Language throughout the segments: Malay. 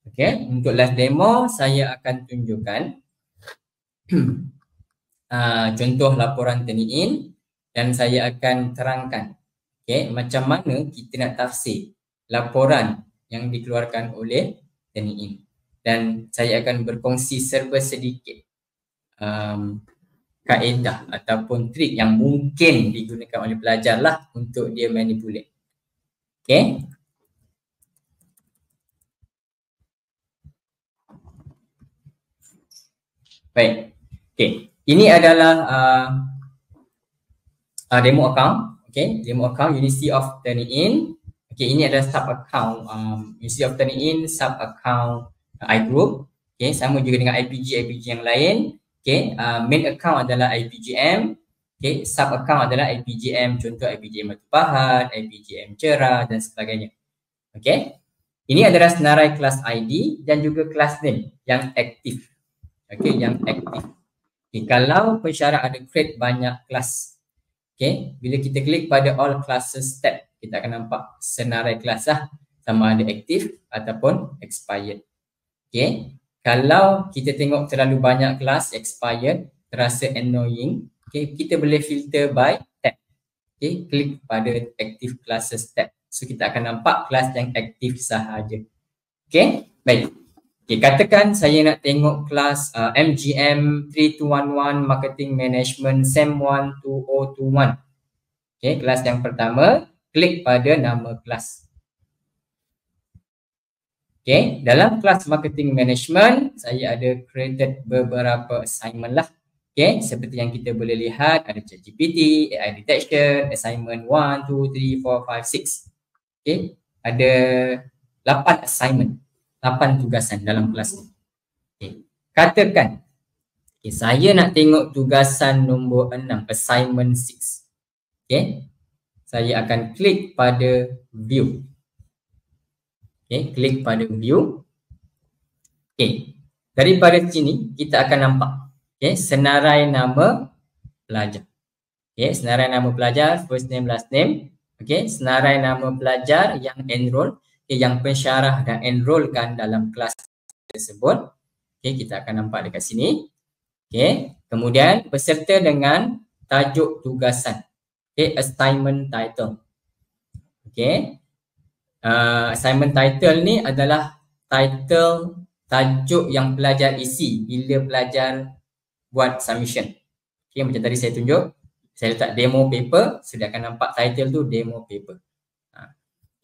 Okey, untuk live demo saya akan tunjukkan contoh laporan turn in dan saya akan terangkan macam mana kita nak tafsir laporan yang dikeluarkan oleh turn in, dan saya akan berkongsi serba sedikit kaedah ataupun trik yang mungkin digunakan oleh pelajar lah untuk dia manipulate. Okey. Baik. Okey. Ini adalah demo account. Okey, demo account University of Turning In. Okey, ini adalah sub account University of Turning In, sub account iGroup. Okey, sama juga dengan IPG yang lain. Okey, main account adalah IPGM. Okey, sub account adalah IPGM, contoh IPGM Batu Pahat, IPGM Cerah dan sebagainya. Okey. Ini adalah senarai kelas ID dan juga kelas name yang aktif. Okey, yang aktif. Okay, kalau pensyarah ada create banyak kelas, okay, bila kita klik pada all classes tab, kita akan nampak senarai kelas lah, sama ada aktif ataupun expired. Okay, kalau kita tengok terlalu banyak kelas expired, terasa annoying, okay, kita boleh filter by tab. Okay, klik pada active classes tab. So kita akan nampak kelas yang aktif sahaja. Okay, baik. Okay, katakan saya nak tengok kelas MGM 3211 Marketing Management SEM 1 2021. Okay, kelas yang pertama, klik pada nama kelas. Okay, dalam kelas Marketing Management, saya ada created beberapa assignment lah. Okay, seperti yang kita boleh lihat, ada ChatGPT, AI Detection, assignment 1, 2, 3, 4, 5, 6. Okay, ada 8 assignment. 8 tugasan dalam kelas ni. Okay. Katakan saya nak tengok tugasan nombor 6, assignment 6. Okay. Saya akan klik pada view. Okay, klik pada view. Okay. Daripada sini kita akan nampak senarai nama pelajar. Okay, senarai nama pelajar, first name, last name. Okay, senarai nama pelajar yang enroll, yang pensyarah dan enrollkan dalam kelas tersebut. Okay, kita akan nampak dekat sini. Okay, kemudian peserta dengan tajuk tugasan. Okay, assignment title. Okay, assignment title ni adalah title tajuk yang pelajar isi bila pelajar buat submission. Okay, macam tadi saya tunjuk, saya letak demo paper, sudah akan nampak title tu demo paper.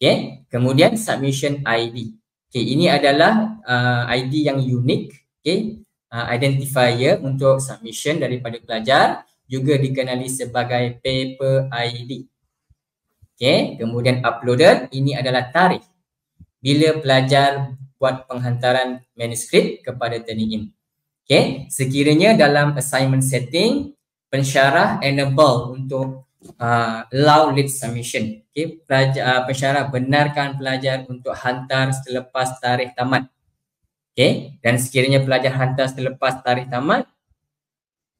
Okay, kemudian submission ID. Okay, ini adalah ID yang unik. Okay, identifier untuk submission daripada pelajar, juga dikenali sebagai paper ID. Okay, kemudian uploaded, ini adalah tarikh bila pelajar buat penghantaran manuskrip kepada turning in. Okay, sekiranya dalam assignment setting, pensyarah enable untuk allow late submission. Okay, pensyarah benarkan pelajar untuk hantar selepas tarikh tamat. Okay, dan sekiranya pelajar hantar selepas tarikh tamat,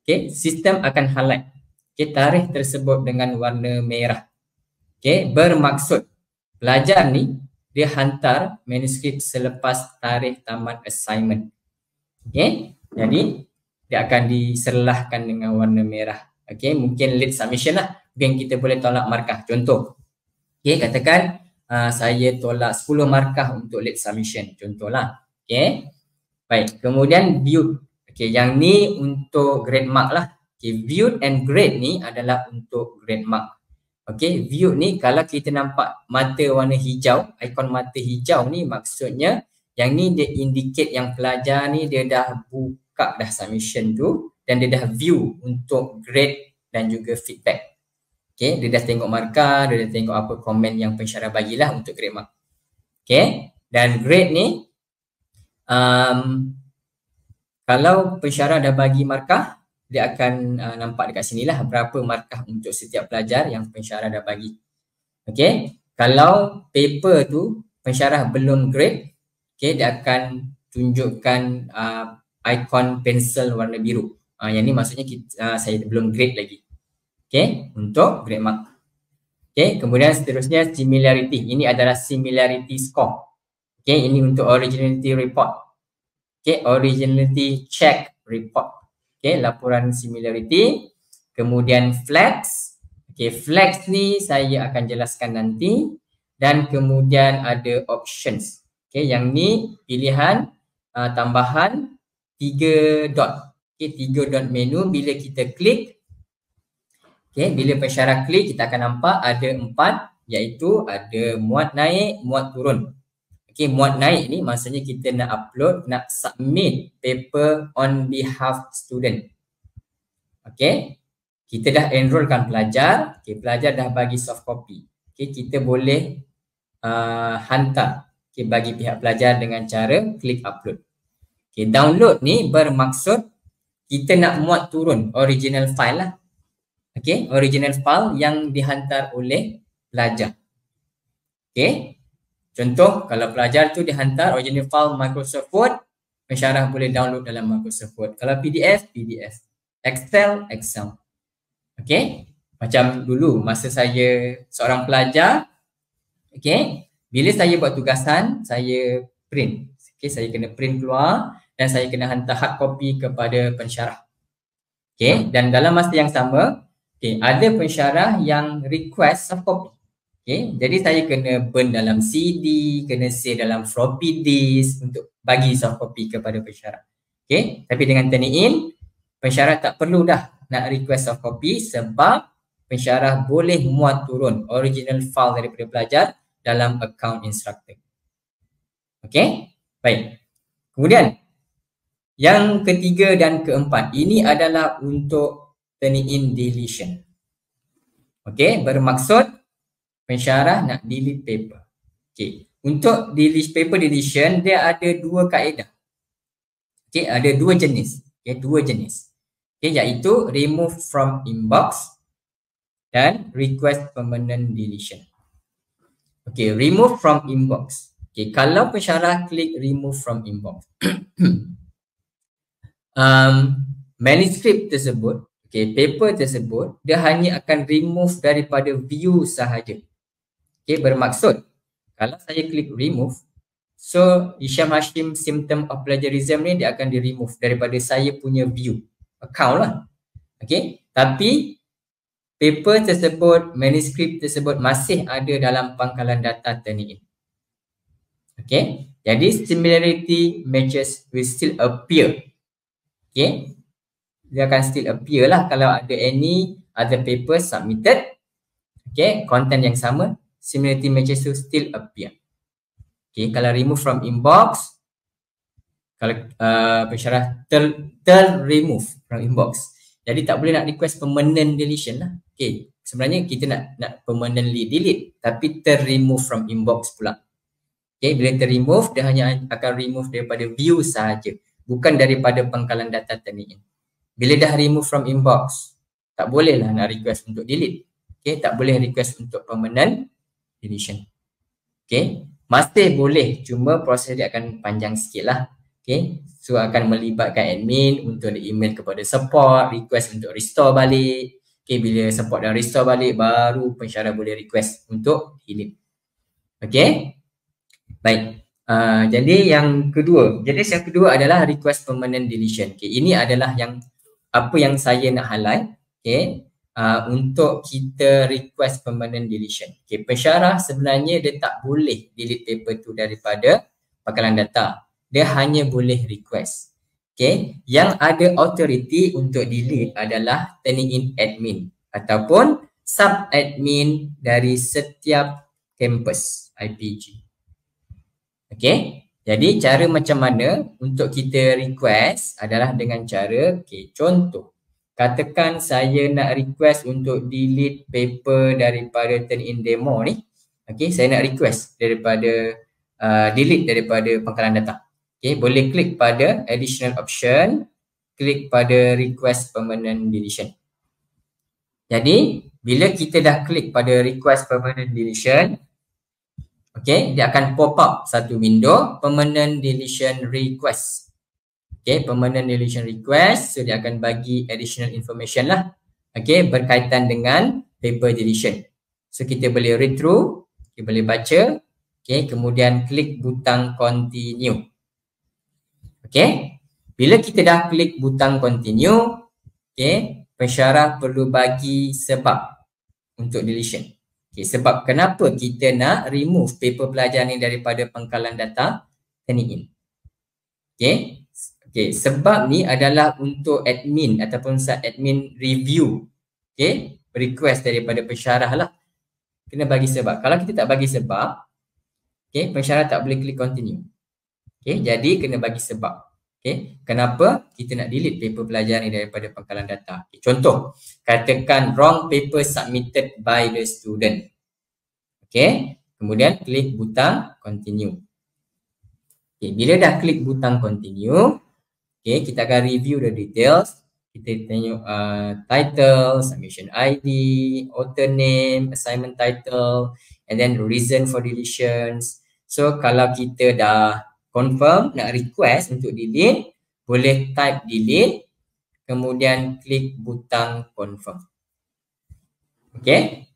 okay, sistem akan highlight tarikh tersebut dengan warna merah. Okay, bermaksud pelajar ni dia hantar manuskrip selepas tarikh tamat assignment. Okay, jadi dia akan diserlahkan dengan warna merah. Okay, mungkin late submission lah. Mungkin kita boleh tolak markah. Contoh, okay, katakan saya tolak 10 markah untuk late submission. Contohlah. Okay, baik. Kemudian viewed. Okay, yang ni untuk grade mark lah. Okay, viewed and grade ni adalah untuk grade mark. Okay, viewed ni kalau kita nampak mata warna hijau, ikon mata hijau ni maksudnya yang ni dia indicate yang pelajar ni dia dah buka dah submission tu dan dia dah view untuk grade dan juga feedback. Okay, dia dah tengok markah, dia dah tengok apa komen yang pensyarah bagilah untuk grade mark. Okay, dan grade ni kalau pensyarah dah bagi markah, dia akan nampak dekat sini lah berapa markah untuk setiap pelajar yang pensyarah dah bagi. Okay, kalau paper tu pensyarah belum grade, okay, dia akan tunjukkan ikon pensel warna biru. Yang ni maksudnya saya belum grade lagi. Okay, untuk grade mark. Okay, kemudian seterusnya similarity. Ini adalah similarity score. Okay, ini untuk originality report. Okay, originality check report. Okay, laporan similarity. Kemudian flags. Okay, flags ni saya akan jelaskan nanti. Dan kemudian ada options. Okay, yang ni pilihan tambahan 3 dot. Okay, 3 dot menu bila kita klik. Okay, bila pensyarah klik kita akan nampak ada 4, iaitu ada muat naik, muat turun. Okay, muat naik ni maksudnya kita nak upload, nak submit paper on behalf student. Okay, kita dah enrollkan pelajar. Okay, pelajar dah bagi soft copy. Okay, kita boleh hantar bagi pihak pelajar dengan cara klik upload. Okay, download ni bermaksud kita nak muat turun original file lah. Okay, original file yang dihantar oleh pelajar. Okay, contoh kalau pelajar tu dihantar original file Microsoft Word, pensyarah boleh download dalam Microsoft Word. Kalau PDF, PDF. Excel, Excel. Okay, macam dulu masa saya seorang pelajar, okay, bila saya buat tugasan, saya print. Okay, saya kena print keluar dan saya kena hantar hard copy kepada pensyarah. Okay, dan dalam masa yang sama, okay, ada pensyarah yang request soft copy. Okay, jadi saya kena burn dalam CD, kena save dalam floppy disk untuk bagi soft copy kepada pensyarah. Okay, tapi dengan Turnitin, pensyarah tak perlu dah nak request soft copy sebab pensyarah boleh muat turun original file daripada pelajar dalam account instructor. Okay, baik. Kemudian yang ketiga dan keempat, ini adalah untuk Turnitin deletion. Okay, bermaksud pensyarah nak delete paper. Okay, untuk delete paper deletion dia ada dua kaedah. Okay, ada dua jenis. Okay, dua jenis. Okay, iaitu remove from inbox dan request permanent deletion. Okay, remove from inbox. Okay, kalau pensyarah klik remove from inbox, manuskrip tersebut, okay, paper tersebut, dia hanya akan remove daripada view sahaja. Okay, bermaksud kalau saya klik remove, so Hisham Hashim symptom of plagiarism ni dia akan di remove daripada saya punya view account lah. Okay, tapi paper tersebut, manuskrip tersebut masih ada dalam pangkalan data Turnitin. Okay, jadi similarity matches will still appear. Okay, dia akan still appear lah kalau ada any other paper submitted. Okay, content yang sama, similarity matches will still appear. Okay, kalau remove from inbox, kalau pensyarah remove from inbox, jadi tak boleh nak request permanent deletion lah. Okay, sebenarnya kita nak permanently delete tapi remove from inbox pula. Okay, bila remove dia hanya akan remove daripada view sahaja, bukan daripada pangkalan data Turnitin. Bila dah remove from inbox, tak boleh lah nak request untuk delete. Okay, tak boleh request untuk permanent deletion. Okay, masih boleh, cuma proses dia akan panjang sikit lah. Okay, so akan melibatkan admin untuk email kepada support, request untuk restore balik. Okay, bila support dan restore balik, baru pensyarah boleh request untuk delete. Okay, baik. Jadi yang kedua, yang kedua adalah request permanent deletion. Okay, ini adalah apa yang saya nak highlight. Okay, untuk kita request permanent deletion. Okay, pensyarah sebenarnya dia tak boleh delete paper tu daripada pangkalan data. Dia hanya boleh request. Okay, yang ada authority untuk delete adalah Turnitin admin ataupun sub admin dari setiap kampus IPG. Okay, jadi cara macam mana untuk kita request adalah dengan cara, okay, contoh. Katakan saya nak request untuk delete paper daripada Turnitin demo ni. Okay, saya nak request daripada delete daripada pangkalan data. Okay, boleh klik pada additional option, klik pada request permanent deletion. Jadi bila kita dah klik pada request permanent deletion, okay, dia akan pop up satu window permanent deletion request. Okay, permanent deletion request, so dia akan bagi additional information lah. Okay, berkaitan dengan paper deletion. So kita boleh read through, kita boleh baca. Okay, kemudian klik butang continue. Okay, bila kita dah klik butang continue, okay, pensyarah perlu bagi sebab untuk deletion. Okay, sebab kenapa kita nak remove paper pelajaran ni daripada pangkalan data Turnitin. Okay, okay, sebab ni adalah untuk admin ataupun admin review. Okay, request daripada pensyarah lah. Kena bagi sebab. Kalau kita tak bagi sebab, okay, pensyarah tak boleh klik continue. Okay, jadi kena bagi sebab. Okay, kenapa kita nak delete paper pelajaran ni daripada pangkalan data. Okay, contoh, katakan wrong paper submitted by the student. Okay, kemudian klik butang continue. Okay, bila dah klik butang continue, okay, kita akan review the details. Kita tengok title, submission ID, author name, assignment title, and then reason for deletions. So kalau kita dah confirm nak request untuk delete, boleh type delete, kemudian klik butang confirm. Okay,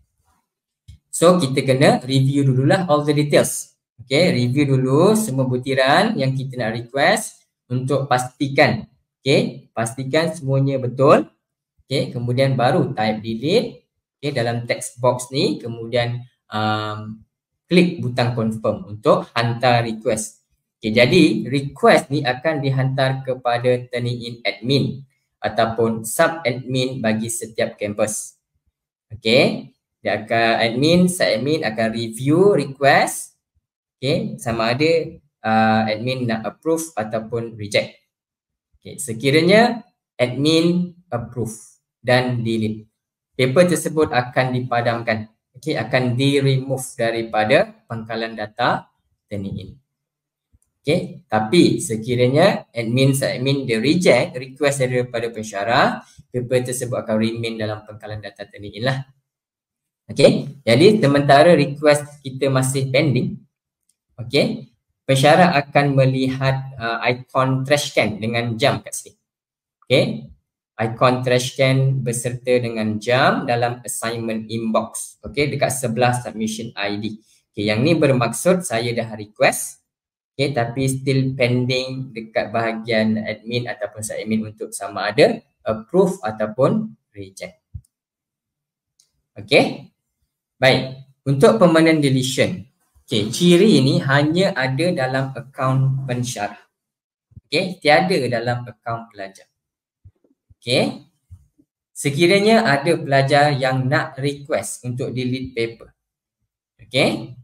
so kita kena review dululah all the details. Okay, review dulu semua butiran yang kita nak request untuk pastikan. Okay, pastikan semuanya betul. Okay, kemudian baru type delete. Okay, dalam text box ni, kemudian klik butang confirm untuk hantar request. Okay, jadi request ni akan dihantar kepada Turnitin admin ataupun sub admin bagi setiap kampus. Okay, dia akan admin, sub admin akan review request. Okay, sama ada admin nak approve ataupun reject. Okay, sekiranya admin approve dan delete, paper tersebut akan dipadamkan. Okay, akan di-remove daripada pangkalan data Turnitin. Okay, tapi sekiranya admin, subadmin dia reject request daripada pensyarah, paper tersebut akan remain dalam pangkalan data Turnitin lah. Okay, jadi sementara request kita masih pending, okay, pensyarah akan melihat ikon trash can dengan jam kat sini. Okay, ikon trash can beserta dengan jam dalam assignment inbox. Okay, dekat sebelah submission ID. Okay, yang ni bermaksud saya dah request. Okay, tapi still pending dekat bahagian admin ataupun subadmin untuk sama ada approve ataupun reject. Okay, baik. Untuk permanent deletion, okay, ciri ini hanya ada dalam akaun pensyarah. Okay, tiada dalam akaun pelajar. Okay, sekiranya ada pelajar yang nak request untuk delete paper, okay,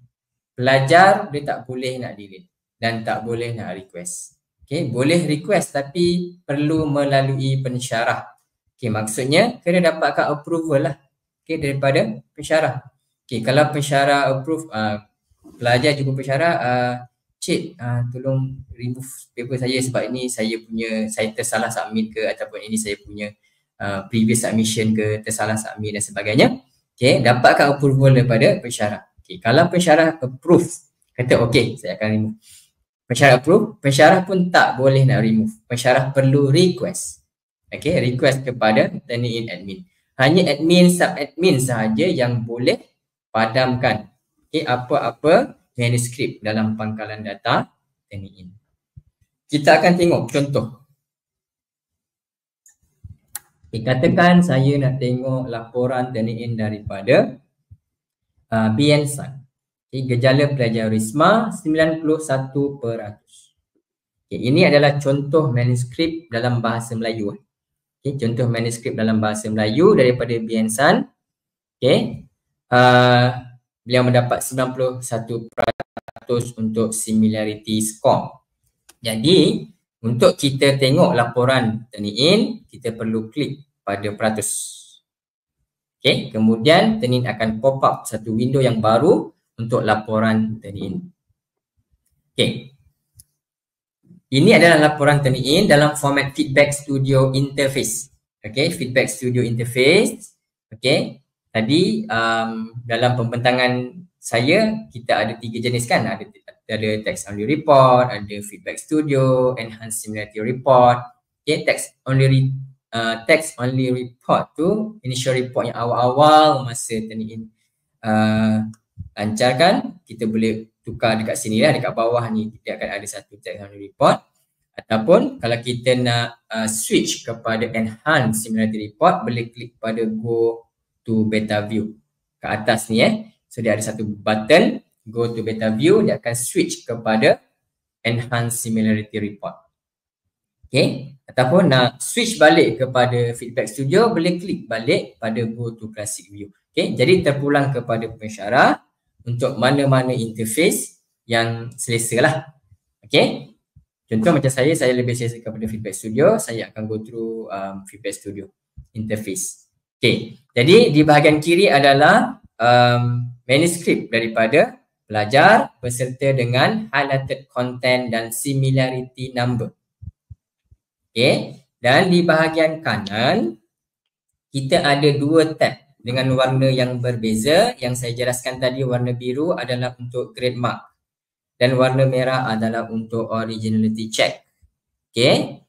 pelajar dia tak boleh nak delete dan tak boleh nak request. Okay, boleh request tapi perlu melalui pensyarah. Okay, maksudnya kena dapatkan approval lah, okay, daripada pensyarah. Okay, kalau pensyarah approve, pelajar jumpa pensyarah, cik, tolong remove paper saya sebab ini saya tersalah submit ke, ataupun ini saya punya previous submission ke, tersalah submit dan sebagainya. Okay, dapatkan approval daripada pensyarah. Okay, kalau pensyarah approve, kata okay, saya akan remove. Pensyarah approve, pensyarah pun tak boleh nak remove. Pensyarah perlu request. Okay, request kepada Turnitin admin. Hanya admin, sub-admin sahaja yang boleh padamkan, okay, apa-apa manuskrip dalam pangkalan data Turnitin. Kita akan tengok contoh. Okay, katakan saya nak tengok laporan Turnitin daripada Biensan. Okay, gejala plagiarisme 91%. Okay, ini adalah contoh manuskrip dalam bahasa Melayu. Okay, contoh manuskrip dalam bahasa Melayu daripada Biensan. Okay, beliau mendapat 91% untuk similarity score. Jadi untuk kita tengok laporan Turnitin, kita perlu klik pada peratus. Okay, kemudian Turnitin akan pop up satu window yang baru untuk laporan Turnitin. Okay, ini adalah laporan Turnitin dalam format Feedback Studio Interface. Okay, Feedback Studio Interface. Okay, tadi dalam pembentangan saya kita ada 3 jenis kan, ada text only report, ada feedback studio, enhanced similarity report. Okay, text only report tu initial report yang awal-awal masa Turnitin lancarkan, kita boleh tukar dekat sini lah, dekat bawah ni dia akan ada satu text summary report. Ataupun kalau kita nak switch kepada enhance similarity report, boleh klik pada go to beta view ke atas ni So dia ada satu button go to beta view, dia akan switch kepada enhance similarity report. Okay, ataupun nak switch balik kepada Feedback Studio, boleh klik balik pada go to classic view. Okay, jadi terpulang kepada pensyarah untuk mana-mana interface yang selesa lah. Okay, contoh macam saya lebih selesa kepada Feedback Studio, saya akan go through Feedback Studio interface. Okay, jadi di bahagian kiri adalah manuskrip daripada pelajar beserta dengan highlighted content dan similarity number. Okay, dan di bahagian kanan kita ada dua tab dengan warna yang berbeza. Yang saya jelaskan tadi, warna biru adalah untuk grade mark dan warna merah adalah untuk originality check. Okay,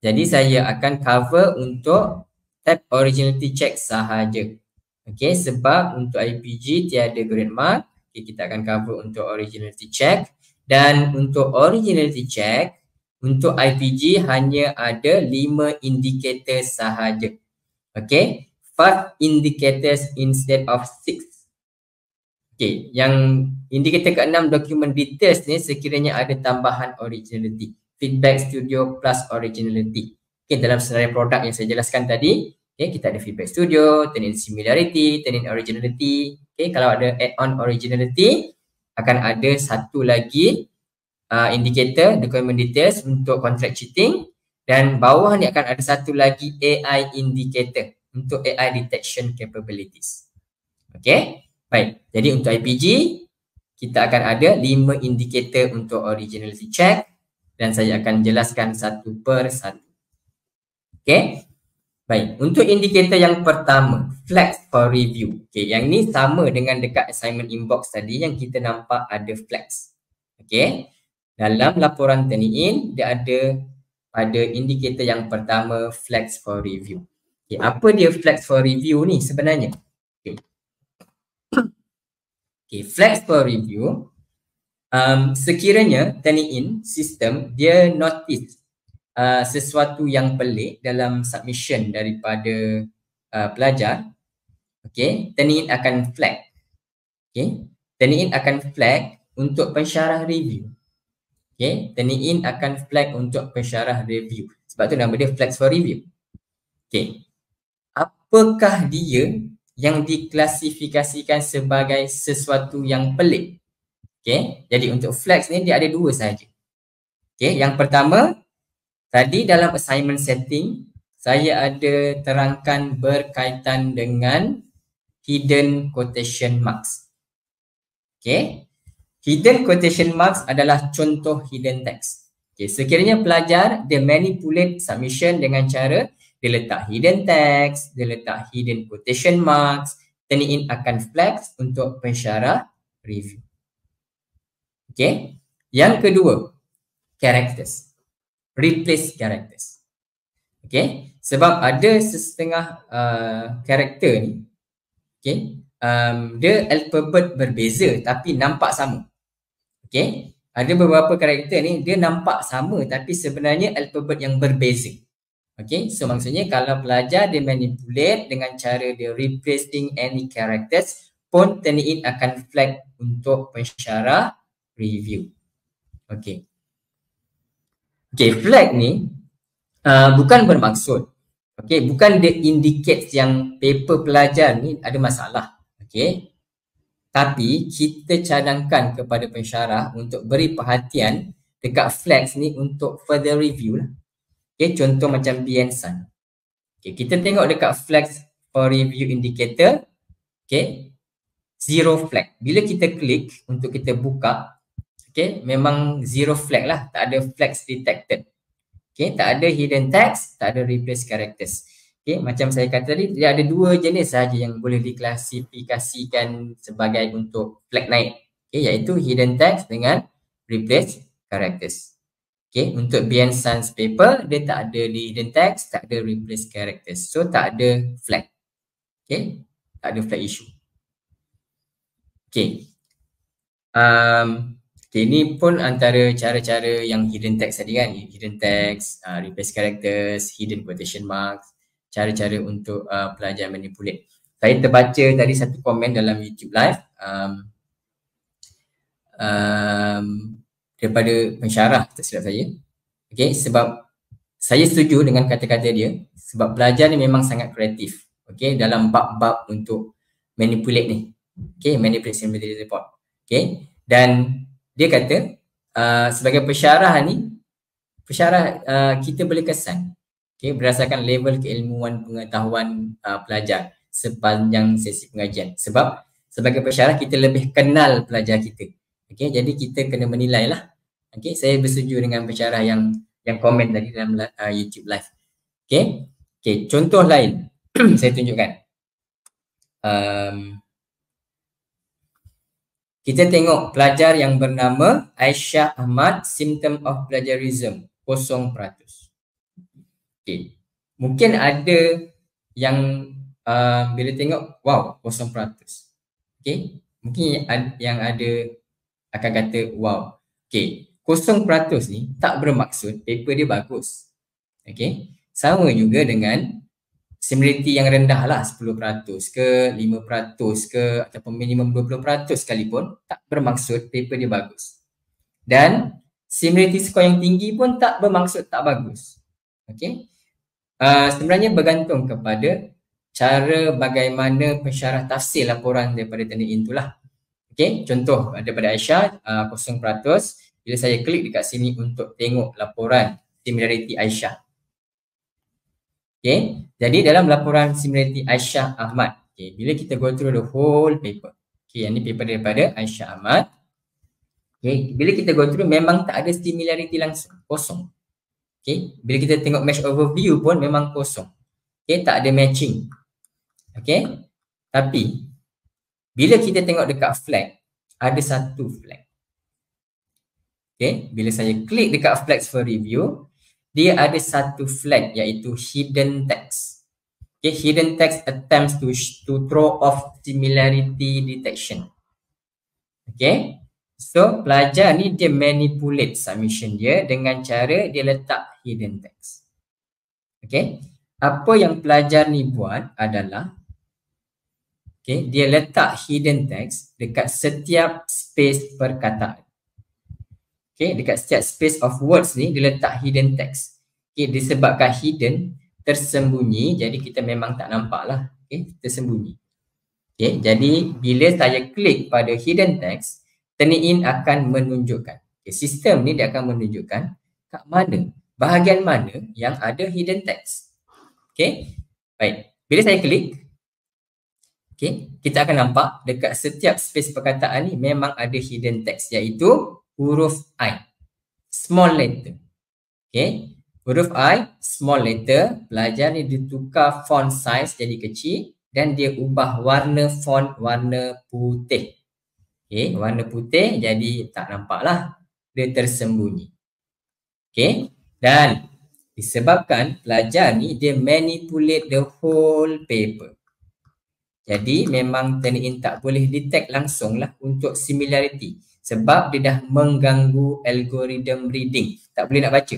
jadi saya akan cover untuk tab originality check sahaja. Okay, sebab untuk IPG tiada grade mark, okay, kita akan cover untuk originality check. Dan untuk originality check untuk IPG hanya ada 5 indikator sahaja. Okay, 5 indicators instead of 6. Okay, yang indikator ke-6 document details ni sekiranya ada tambahan originality. Feedback Studio plus originality. Okay, dalam senarai produk yang saya jelaskan tadi, okay, kita ada Feedback Studio, turn in similarity, turn in originality. Okay, kalau ada add-on originality, akan ada satu lagi indicator document details untuk contract cheating, dan bawah ni akan ada satu lagi AI indicator untuk AI detection capabilities. Okay, baik. Jadi untuk IPG kita akan ada 5 indikator untuk originality check dan saya akan jelaskan satu per satu. Okay, baik. Untuk indikator yang pertama, flags for review. Okay, yang ni sama dengan dekat assignment inbox tadi yang kita nampak ada flags. Okay, dalam laporan turn in dia ada pada indikator yang pertama flags for review. Okay, apa dia flags for review ni sebenarnya? Okay, okay, flags for review sekiranya turn in sistem dia notice sesuatu yang pelik dalam submission daripada pelajar, okay, turn in akan flag. Okay, turn in akan flag untuk pensyarah review. Okay, turn in akan flag untuk pensyarah review. Sebab tu nama dia flags for review. Okay, apakah dia yang diklasifikasikan sebagai sesuatu yang pelik? Okay, jadi untuk flags ni dia ada dua sahaja. Okay, yang pertama, tadi dalam assignment setting, saya ada terangkan berkaitan dengan hidden quotation marks. Okay, hidden quotation marks adalah contoh hidden text. Okay, sekiranya pelajar dia manipulate submission dengan cara dia letak hidden text, dia letak hidden quotation marks, turn in akan flags untuk pensyarah review. Okay, yang kedua, characters, replace characters. Okay, sebab ada setengah karakter ni, okay, dia alphabet berbeza tapi nampak sama. Okay, ada beberapa karakter ni dia nampak sama tapi sebenarnya alphabet yang berbeza. Okay, so maksudnya kalau pelajar dia manipulate dengan cara dia replacing any characters pun turn in akan flag untuk pensyarah review. Okay, okay, flag ni bukan bermaksud, okay, bukan dia indicates yang paper pelajar ni ada masalah. Okay, tapi kita cadangkan kepada pensyarah untuk beri perhatian dekat flags ni untuk further review lah. Okay, contoh macam BN-SAN. Okay, kita tengok dekat flags for review indicator. Okay, zero flag. Bila kita klik untuk kita buka, okay, memang zero flag lah. Tak ada flags detected. Okay, tak ada hidden text, tak ada replace characters. Okay, macam saya kata tadi, dia ada dua jenis sahaja yang boleh diklasifikasikan sebagai untuk flag naik. Okay, iaitu hidden text dengan replace characters. Okay, untuk BN-SAN's paper, dia tak ada di hidden text, tak ada replace characters. So, tak ada flag. Okay, tak ada flag issue. Okay, Okay, ini pun antara cara-cara yang hidden text tadi kan. Hidden text, replace characters, hidden quotation marks, cara-cara untuk pelajar manipulate. Saya terbaca tadi satu komen dalam YouTube live daripada pensyarah, tak silap saya. Okay, sebab saya setuju dengan kata-kata dia, sebab pelajar ni memang sangat kreatif. Okay, dalam bab-bab untuk manipulate ni. Okay, manipulate simulated report. Okay, dan dia kata sebagai pensyarah ni, kita boleh kesan, okay, berdasarkan level keilmuan pengetahuan pelajar sepanjang sesi pengajian. Sebab sebagai pensyarah kita lebih kenal pelajar kita. Okay, jadi kita kena menilai lah. Okay, saya bersetuju dengan pensyarah yang komen tadi dalam YouTube live. Okay, contoh lain saya tunjukkan. Kita tengok pelajar yang bernama Aisyah Ahmad, symptom of plagiarism 0%. Okay. Mungkin ada yang bila tengok, wow, 0%. Okay. Mungkin yang ada akan kata, wow. Okay. 0% ni tak bermaksud paper dia bagus. Okay. Sama juga dengan similarity yang rendah lah, 10% ke 5% ke ataupun minimum 20% sekalipun tak bermaksud paper dia bagus. Dan similarity score yang tinggi pun tak bermaksud tak bagus. Okay. Sebenarnya bergantung kepada cara bagaimana pensyarah tafsir laporan daripada tanding itulah. Okay. Contoh daripada Aisyah 0%. Bila saya klik dekat sini untuk tengok laporan similarity Aisyah. Okay, jadi dalam laporan similarity Aisyah Ahmad, okay, bila kita go through the whole paper, okay, ini paper daripada Aisyah Ahmad, okay, bila kita go through memang tak ada similarity langsung, kosong. Okay, bila kita tengok match overview pun memang kosong. Okay, tak ada matching. Okay, tapi bila kita tengok dekat flag, ada satu flag. Okay, bila saya klik dekat flags for review, dia ada satu flag iaitu hidden text. Okay, hidden text attempts to throw off similarity detection. Okay, so pelajar ni dia manipulate submission dia dengan cara dia letak hidden text. Okay, apa yang pelajar ni buat adalah, okay, dia letak hidden text dekat setiap space perkataan. Okay, dekat setiap space of words ni dia letak hidden text. Okay, disebabkan hidden, tersembunyi, jadi kita memang tak nampak lah. Okay, tersembunyi. Okay, jadi bila saya klik pada hidden text, Turnitin akan menunjukkan. Okay, sistem ni dia akan menunjukkan kat mana, bahagian mana yang ada hidden text. Okay, baik. Bila saya klik, okay, kita akan nampak dekat setiap space perkataan ni memang ada hidden text iaitu huruf I, small letter. Okay, huruf I, small letter, pelajar ni ditukar font size jadi kecil dan dia ubah warna font warna putih. Okay, warna putih jadi tak nampak lah, dia tersembunyi. Okay, dan disebabkan pelajar ni dia manipulate the whole paper. Jadi memang Turnitin tak boleh detect langsung lah untuk similarity. Sebab dia dah mengganggu algorithm reading. Tak boleh nak baca.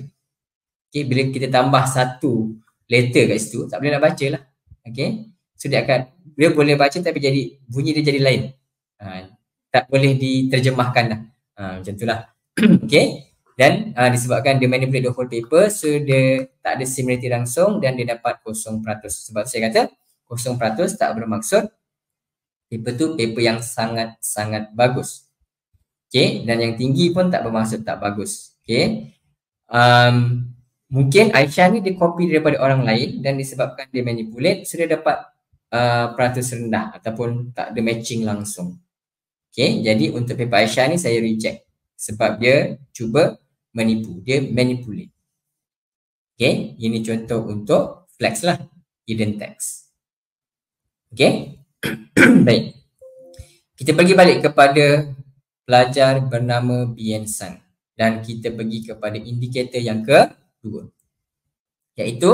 Okay, bila kita tambah satu letter kat situ, tak boleh nak baca lah. Okay, so dia boleh baca tapi bunyi dia jadi lain. Tak boleh diterjemahkan lah. Macam tu lah. Okay, dan disebabkan dia manipulate the whole paper, so dia tak ada similarity langsung dan dia dapat 0%. Sebab saya kata 0% tak bermaksud paper tu paper yang sangat-sangat bagus. Okay, dan yang tinggi pun tak bermaksud tak bagus. Okay, mungkin Aisyah ni dia copy daripada orang lain dan disebabkan dia manipulate, so dia dapat peratus rendah ataupun tak ada matching langsung. Okay, jadi untuk paper Aisyah ni saya reject sebab dia cuba menipu, dia manipulate. Okay, ini contoh untuk flags lah, hidden text. Okay, baik. Kita pergi balik kepada pelajar bernama Bien San dan kita pergi kepada indikator yang kedua iaitu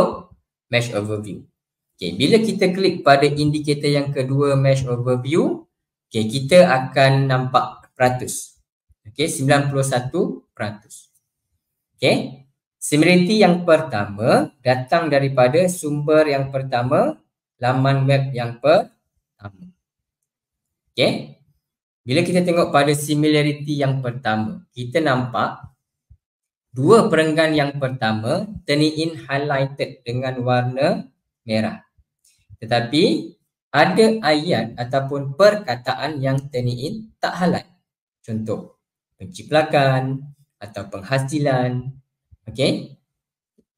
mesh overview. Okay, bila kita klik pada indikator yang kedua, mesh overview, okay, kita akan nampak Okey, 91%. Okey. Similarity yang pertama datang daripada sumber yang pertama, laman web yang pertama. Okey. Bila kita tengok pada similarity yang pertama, kita nampak dua perenggan yang pertama turn-in highlighted dengan warna merah. Tetapi ada ayat ataupun perkataan yang turn-in tak highlight. Contoh, penciplakan atau penghasilan. Okey.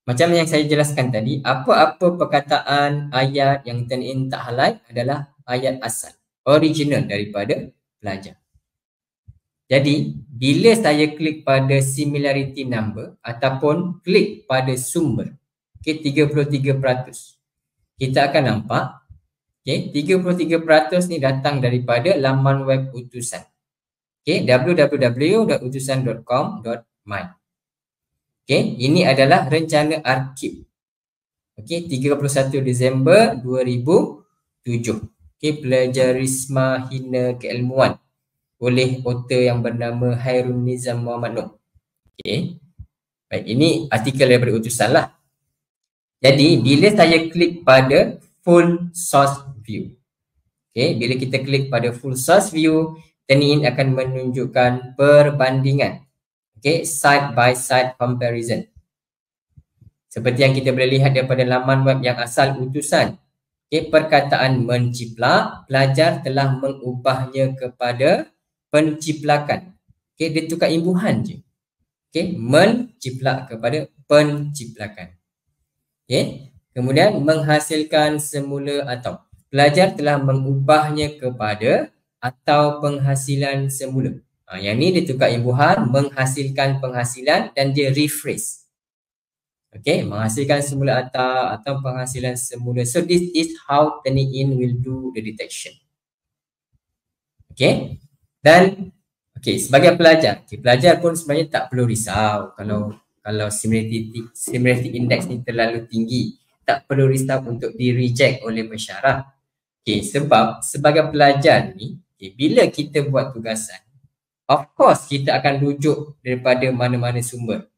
Macam yang saya jelaskan tadi, apa-apa perkataan ayat yang turn-in tak highlight adalah ayat asal, original daripada pelajar. Jadi, bila saya klik pada similarity number ataupun klik pada sumber, okey, 33%, kita akan nampak, okey, 33% ni datang daripada laman web utusan. Okey, www.utusan.com.my. Okey, ini adalah rencana arkib. Okey, 31 Disember 2007. Okey, plagiarisme hina keilmuan oleh author yang bernama Hairun Nizam Muhammad Noor. Okey. Baik, ini artikel daripada utusan lah. Jadi, bila saya klik pada full source view. Okey, bila kita klik pada full source view, turn-in akan menunjukkan perbandingan. Okey, side by side comparison. Seperti yang kita boleh lihat daripada laman web yang asal utusan. Okey, perkataan menciplak, pelajar telah mengubahnya kepada penciplakan. Okey, dia tukar imbuhan je. Okey, menciplak kepada penciplakan. Okey, kemudian menghasilkan semula atau. Pelajar telah mengubahnya kepada atau penghasilan semula. Yang ni dia tukar imbuhan, menghasilkan penghasilan dan dia rephrase. Okey, menghasilkan semula atau penghasilan semula. So this is how turn-in will do the detection. Okey. Dan sebagai pelajar, pelajar pun sebenarnya tak perlu risau kalau similarity index ni terlalu tinggi. Tak perlu risau untuk di-reject oleh pensyarah. Okey, sebab sebagai pelajar ni, bila kita buat tugasan, of course kita akan rujuk daripada mana-mana sumber.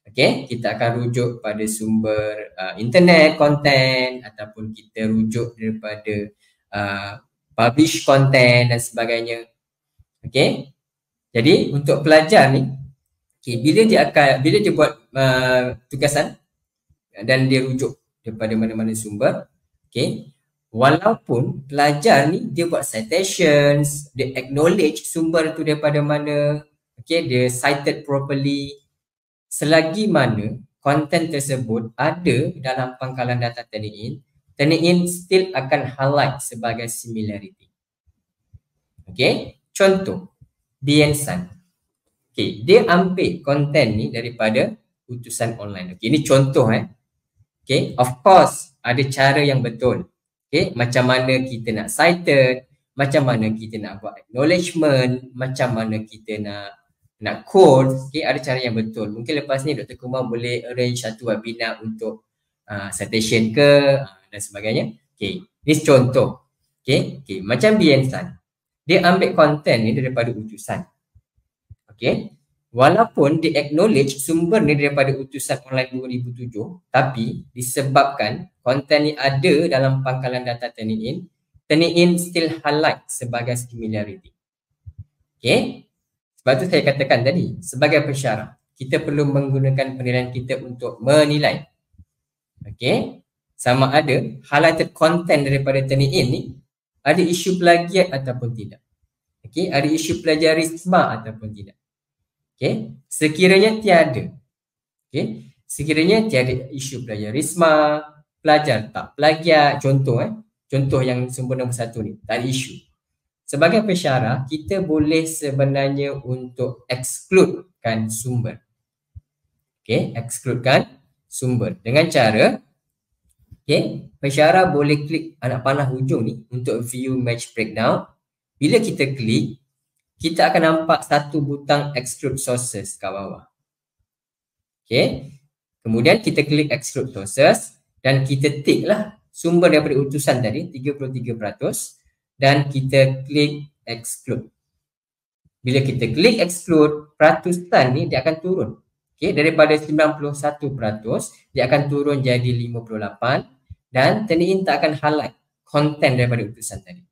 Okey, kita akan rujuk pada sumber internet content ataupun kita rujuk daripada publish content dan sebagainya. Okey. Jadi untuk pelajar ni, bila dia buat tugasan dan dia rujuk daripada mana-mana sumber, okey, walaupun pelajar ni dia buat citations, dia acknowledge sumber tu daripada mana, okey, dia cited properly, selagi mana konten tersebut ada dalam pangkalan data turn-in still akan highlight sebagai similarity. Okey, contoh Bien San. Okey, dia ambil konten ni daripada utusan online. Okey, ini contoh Okey, of course ada cara yang betul. Okey, macam mana kita nak cited, macam mana kita nak buat acknowledgement, macam mana kita nak code. Okey, ada cara yang betul. Mungkin lepas ni Dr. Kumar boleh arrange satu webinar untuk citation ke dan sebagainya. Okey, ini contoh. Okey, macam Bien San. Dia ambil konten ni daripada utusan. Okey, walaupun dia acknowledge sumber ni daripada utusan online 2007, tapi disebabkan konten ni ada dalam pangkalan data turn-in still highlight sebagai similarity. Okey, sebab tu saya katakan tadi, sebagai pensyarah, kita perlu menggunakan penilaian kita untuk menilai. Okey, sama ada highlighted content daripada turn-in ni ada isu plagiat ataupun tidak. Okey, ada isu plagiarisme ataupun tidak. Okey, sekiranya tiada. Okey, sekiranya tiada isu plagiarisme, pelajar tak plagiat, contoh yang sumber nombor 1 ni, tak ada isu. Sebagai pensyarah, kita boleh sebenarnya untuk excludekan sumber. Okey, excludekan sumber dengan cara pensyarah boleh klik anak panah hujung ni untuk view match breakdown. Bila kita klik, kita akan nampak satu butang exclude sources kat bawah. Okey. Kemudian kita klik exclude sources dan kita tick lah sumber daripada utusan tadi 33% dan kita klik exclude. Bila kita klik exclude, peratusan ni dia akan turun. Okay, daripada 91%, dia akan turun jadi 58 dan Turnitin tak akan highlight konten daripada utusan tadi.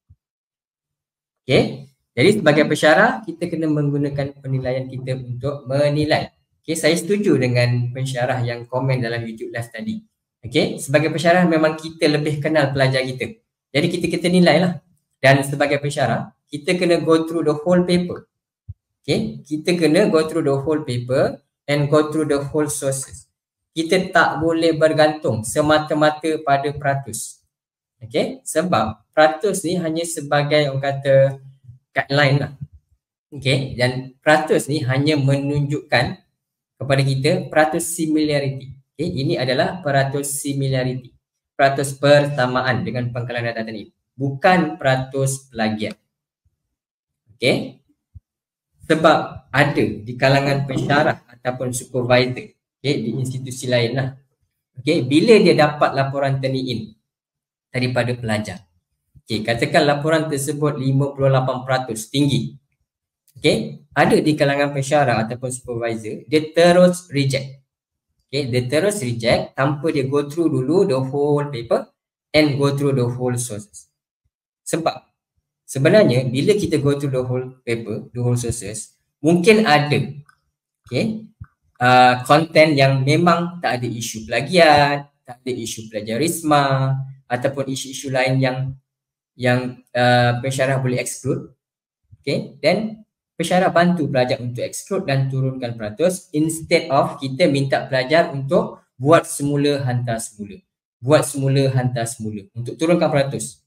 Okay, jadi sebagai pensyarah, kita kena menggunakan penilaian kita untuk menilai. Okay, saya setuju dengan pensyarah yang komen dalam YouTube live tadi. Okay, sebagai pensyarah memang kita lebih kenal pelajar kita. Jadi kita nilai lah. Dan sebagai pensyarah, kita kena go through the whole paper. Okay, kita kena go through the whole paper and go through the whole sources. Kita tak boleh bergantung semata-mata pada peratus. Okay, sebab peratus ni hanya sebagai orang kata guideline lah. Okay, dan peratus ni hanya menunjukkan kepada kita peratus similarity. Okay, ini adalah peratus similarity. Peratus persamaan dengan pangkalan data tadi. Bukan peratus plagiat. Okay. Sebab ada di kalangan pensyarah ataupun supervisor, okay, di institusi lain lah. Okay, bila dia dapat laporan Turnitin daripada pelajar, okay, katakan laporan tersebut 58% tinggi. Okay, ada di kalangan pensyarah ataupun supervisor, dia terus reject. Okay, dia terus reject tanpa dia go through dulu the whole paper and go through the whole sources. Sebab sebenarnya bila kita go through the whole paper, the whole sources, mungkin ada konten yang memang tak ada isu plagiat, tak ada isu plagiarisma ataupun isu-isu lain yang pensyarah boleh exclude. Okay, then pensyarah bantu pelajar untuk exclude dan turunkan peratus instead of kita minta pelajar untuk buat semula hantar semula. Buat semula hantar semula untuk turunkan peratus.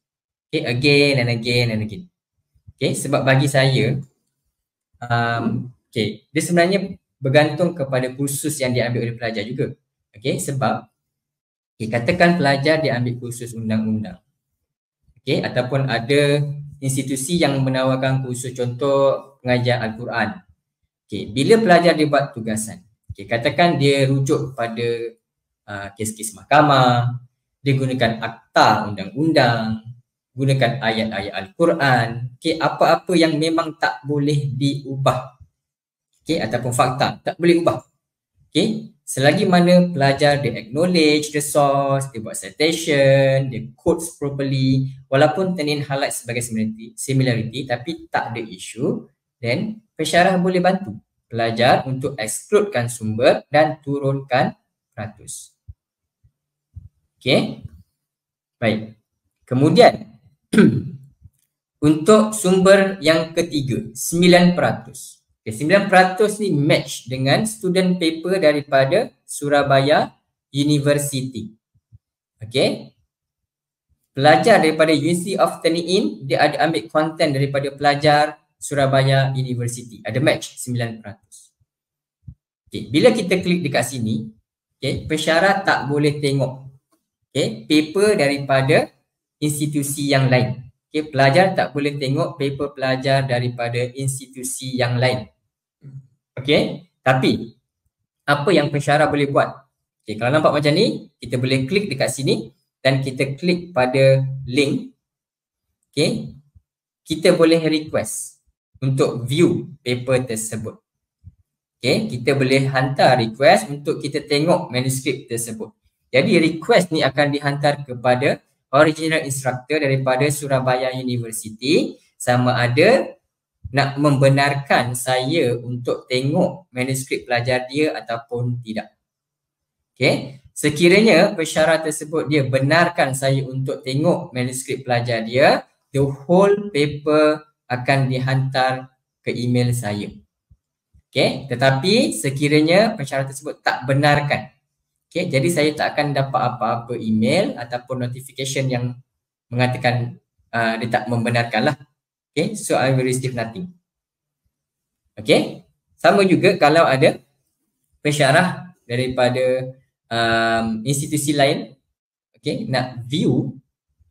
Okay, again and again and again. Okay, sebab bagi saya, okay, dia sebenarnya bergantung kepada kursus yang diambil oleh pelajar juga. Okay, sebab okay, katakan pelajar dia ambil kursus undang-undang. Okay, ataupun ada institusi yang menawarkan kursus contoh pengajar Al-Quran. Okay, bila pelajar dia buat tugasan, okay, katakan dia rujuk pada kes-kes mahkamah, dia gunakan akta undang-undang, gunakan ayat-ayat Al-Quran, okay, apa-apa yang memang tak boleh diubah, okay, ataupun fakta tak boleh ubah. Okay, selagi mana pelajar dia acknowledge the source, dia buat citation, dia quotes properly, walaupun Turnitin highlight sebagai similarity tapi tak ada isu, then pensyarah boleh bantu pelajar untuk excludekan sumber dan turunkan peratus. Okay, baik. Kemudian untuk sumber yang ketiga, 9%. Okay, 9% ni match dengan student paper daripada Surabaya University. Okay. Pelajar daripada University of Turnitin, dia ada ambil konten daripada pelajar Surabaya University. Ada match 9%. Okay, bila kita klik dekat sini, okay, pensyarah tak boleh tengok paper daripada institusi yang lain. Okay, pelajar tak boleh tengok paper pelajar daripada institusi yang lain. Okay, tapi apa yang pensyarah boleh buat? Okay, kalau nampak macam ni, kita boleh klik dekat sini dan kita klik pada link. Okay, kita boleh request untuk view paper tersebut. Okay, kita boleh hantar request untuk kita tengok manuskrip tersebut. Jadi request ni akan dihantar kepada original instructor daripada Surabaya University, sama ada nak membenarkan saya untuk tengok manuskrip pelajar dia ataupun tidak. Okay, sekiranya pensyarah tersebut dia benarkan saya untuk tengok manuskrip pelajar dia, the whole paper akan dihantar ke email saya. Okay, tetapi sekiranya pensyarah tersebut tak benarkan, okay, jadi saya tak akan dapat apa-apa email ataupun notification yang mengatakan dia tak membenarkan lah. Okay, so I will receive nothing. Okay, sama juga kalau ada pensyarah daripada institusi lain, okay, nak view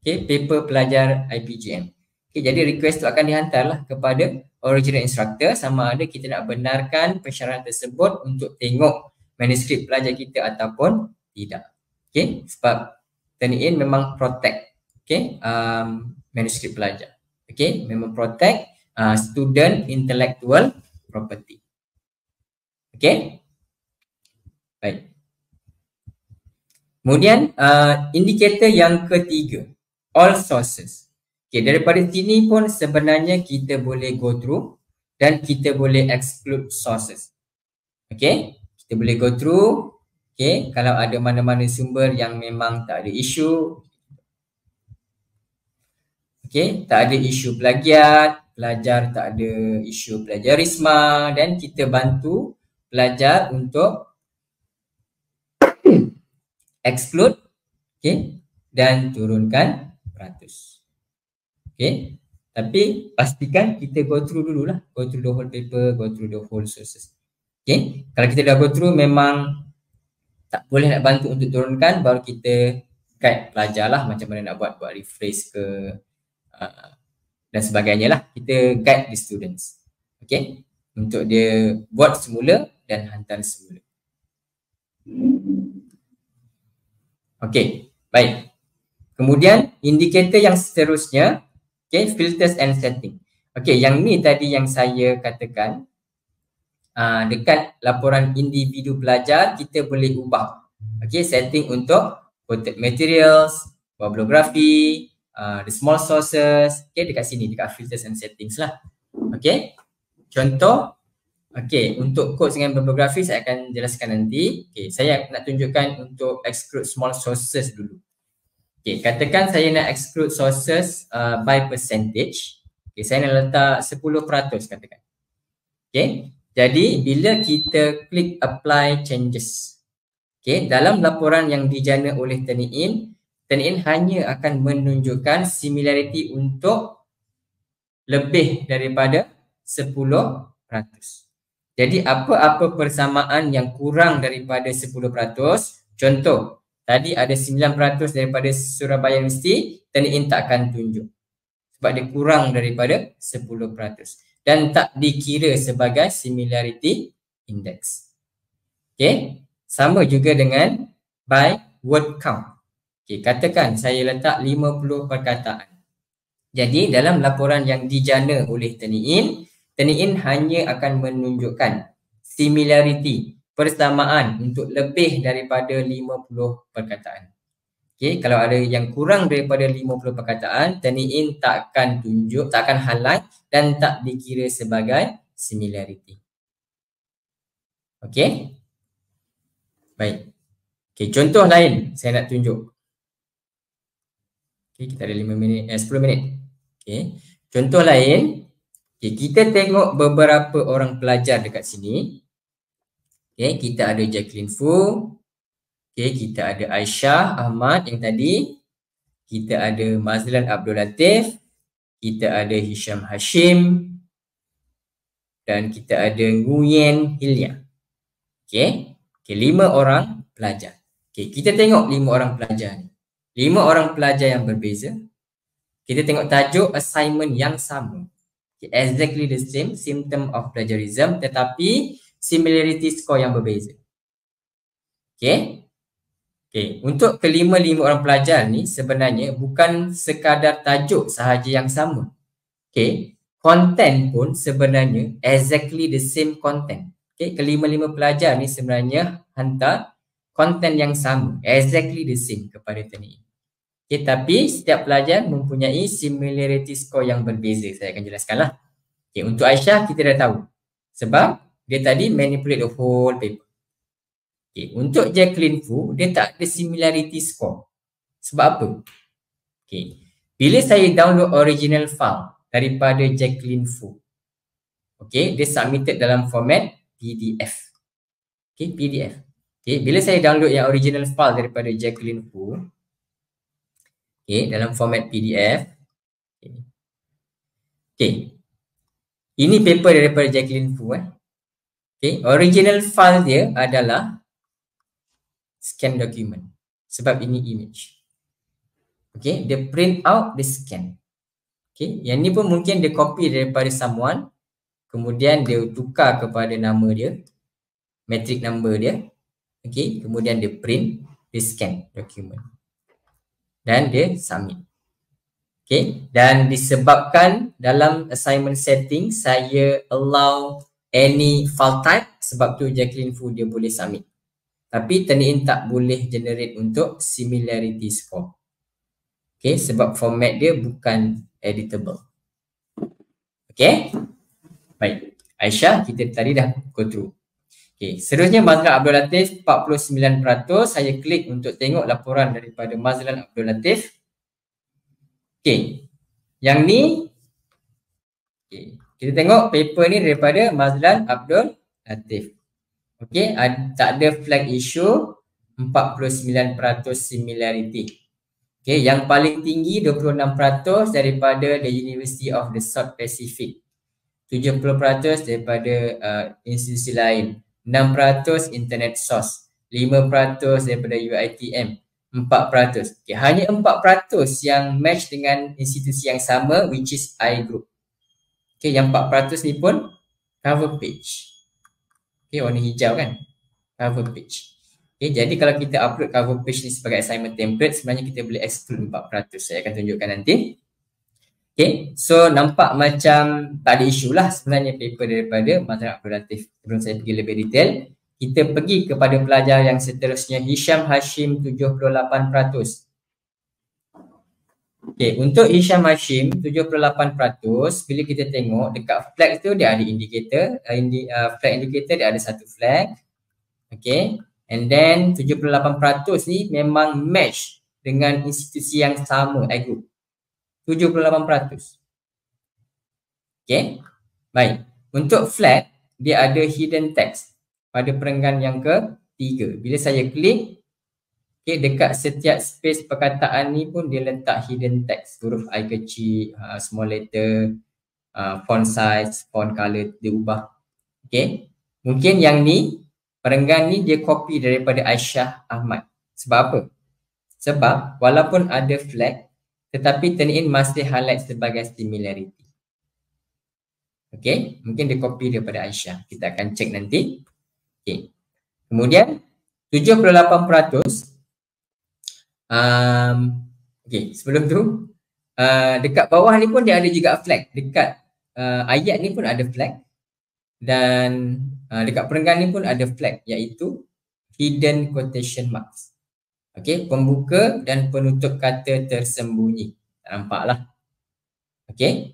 paper pelajar IPGM. Okay, jadi request tu akan dihantarlah kepada original instructor, sama ada kita nak benarkan pensyarah tersebut untuk tengok manuskrip pelajar kita ataupun tidak. Okay, sebab Turnitin memang protect manuskrip pelajar. Okay, memang protect student intellectual property. Okay. Baik. Kemudian indikator yang ketiga, all sources. Okay, daripada sini pun sebenarnya kita boleh go through dan kita boleh exclude sources. Okay, kita boleh go through. Okay, kalau ada mana-mana sumber yang memang tak ada isu. Okay, tak ada isu plagiat, pelajar tak ada isu plagiarisma, dan kita bantu pelajar untuk exclude, okay, dan turunkan peratus. Okay, tapi pastikan kita go through dululah, go through the whole paper, go through the whole sources. Okay, kalau kita dah go through memang tak boleh nak bantu untuk turunkan, baru kita guide pelajar lah macam mana nak buat rephrase ke dan sebagainya lah. Kita guide the students, okay, untuk dia buat semula dan hantar semula. Okay, baik. Kemudian indikator yang seterusnya, okay, filters and setting. Okay, yang ni tadi yang saya katakan, dekat laporan individu pelajar kita boleh ubah, okay, setting untuk quoted materials, bibliografi, the small sources, okay, dekat sini, dekat filters and settings lah. Okay, contoh, okay, untuk quotes dengan bibliografi saya akan jelaskan nanti. Okay, saya nak tunjukkan untuk exclude small sources dulu. Okay, katakan saya nak exclude sources by percentage. Okay, saya nak letak 10% katakan. Okay, jadi bila kita klik apply changes, okay, dalam laporan yang dijana oleh Turnitin hanya akan menunjukkan similarity untuk lebih daripada 10%. Jadi apa-apa persamaan yang kurang daripada 10%, contoh tadi ada 9% daripada Surabaya University, Turnitin tak akan tunjuk sebab dia kurang daripada 10% dan tak dikira sebagai similarity index. Okay, sama juga dengan by word count. Okay, katakan saya letak 50 perkataan. Jadi dalam laporan yang dijana oleh Turnitin hanya akan menunjukkan similarity, persamaan untuk lebih daripada 50 perkataan. Okay, kalau ada yang kurang daripada 50 perkataan, Turnitin tak akan tunjuk, tak akan highlight dan tak dikira sebagai similarity. Okay, baik. Okay, contoh lain saya nak tunjuk. Okay, kita ada 10 minit. Okay, contoh lain. Okay, kita tengok beberapa orang pelajar dekat sini. Okay, kita ada Jacqueline Fu. Okay, kita ada Aisyah Ahmad yang tadi. Kita ada Mazlan Abdul Latif. Kita ada Hisham Hashim. Dan kita ada Nguyen Hilya. Okay, 5 orang pelajar. Okay, kita tengok 5 orang pelajar ni. 5 orang pelajar yang berbeza. Kita tengok tajuk assignment yang sama. Okay, exactly the same, symptom of plagiarism, tetapi similarity score yang berbeza. Okay. Okay, untuk kelima-lima orang pelajar ni sebenarnya bukan sekadar tajuk sahaja yang sama. Okay, content pun sebenarnya exactly the same content. Okay, kelima-lima pelajar ni sebenarnya hantar content yang sama, exactly the same kepada Turnitin. Okay, tapi setiap pelajar mempunyai similarity score yang berbeza. Saya akan jelaskan lah. Okay, untuk Aisyah kita dah tahu sebab dia tadi manipulate the whole paper. Okay, untuk Jacqueline Fu dia tak ada similarity score. Sebab apa? Okay, bila saya download original file daripada Jacqueline Fu, okay, dia submitted dalam format PDF. Okay, PDF. Okay, bila saya download yang original file daripada Jacqueline Fu, okay, dalam format PDF. Okay, ini paper daripada Jacqueline Fu. Okay, original file dia adalah scan document. Sebab ini image. Okay, dia print out, dia scan. Okay, yang ni pun mungkin dia copy daripada someone. Kemudian dia tukar kepada nama dia, metric number dia. Okay, kemudian dia print, dia scan document. Dan dia submit. Okay, dan disebabkan dalam assignment setting saya allow any file type, sebab tu Jacqueline Foo dia boleh submit. Tapi Turnitin tak boleh generate untuk similarity score. Okay, sebab format dia bukan editable. Okay, baik. Aisyah, kita tadi dah go through. Okay, seterusnya Mazlan Abdul Latif 49%. Saya klik untuk tengok laporan daripada Mazlan Abdul Latif. Okay, yang ni, okay, kita tengok paper ni daripada Mazlan Abdul Latif. Okay, tak ada flag issue, 49% similarity. Okay, yang paling tinggi 26% daripada the University of the South Pacific. 70% daripada institusi lain. 6% internet source. 5% daripada UiTM. 4%. Okay, hanya 4% yang match dengan institusi yang sama, which is iGroup. Okay, yang 4% ni pun cover page. Okay, warna hijau kan? Cover page. Okay, jadi kalau kita upload cover page ni sebagai assignment template, sebenarnya kita boleh exclude 4%. Saya akan tunjukkan nanti. Okay, so nampak macam tak ada isu lah sebenarnya paper daripada Mazlan Abdul Latif. Sebelum saya pergi lebih detail, kita pergi kepada pelajar yang seterusnya, Hisham Hashim 78%. Okay, untuk Hisham Hashim 78%, bila kita tengok dekat flag tu dia ada indicator, flag indicator dia ada satu flag. Okay, and then 78% ni memang match dengan institusi yang sama, iGroup. 78%. Okay, baik. Untuk flag, dia ada hidden text pada perenggan yang ketiga. Bila saya klik, okay, dekat setiap space perkataan ni pun dia letak hidden text. Huruf I kecil, small letter, font size, font color dia ubah. Okay, mungkin yang ni, perenggan ni dia copy daripada Aisyah Ahmad. Sebab apa? Sebab walaupun ada flag, tetapi Turnitin masih highlight sebagai similarity. Okay, mungkin dia copy daripada Aisyah. Kita akan cek nanti. Okay, kemudian 78%. Okay, sebelum tu, dekat bawah ni pun dia ada juga flag. Dekat ayat ni pun ada flag. Dan dekat perenggan ni pun ada flag, iaitu hidden quotation marks. Okay, pembuka dan penutup kata tersembunyi. Tak nampak lah. Okay,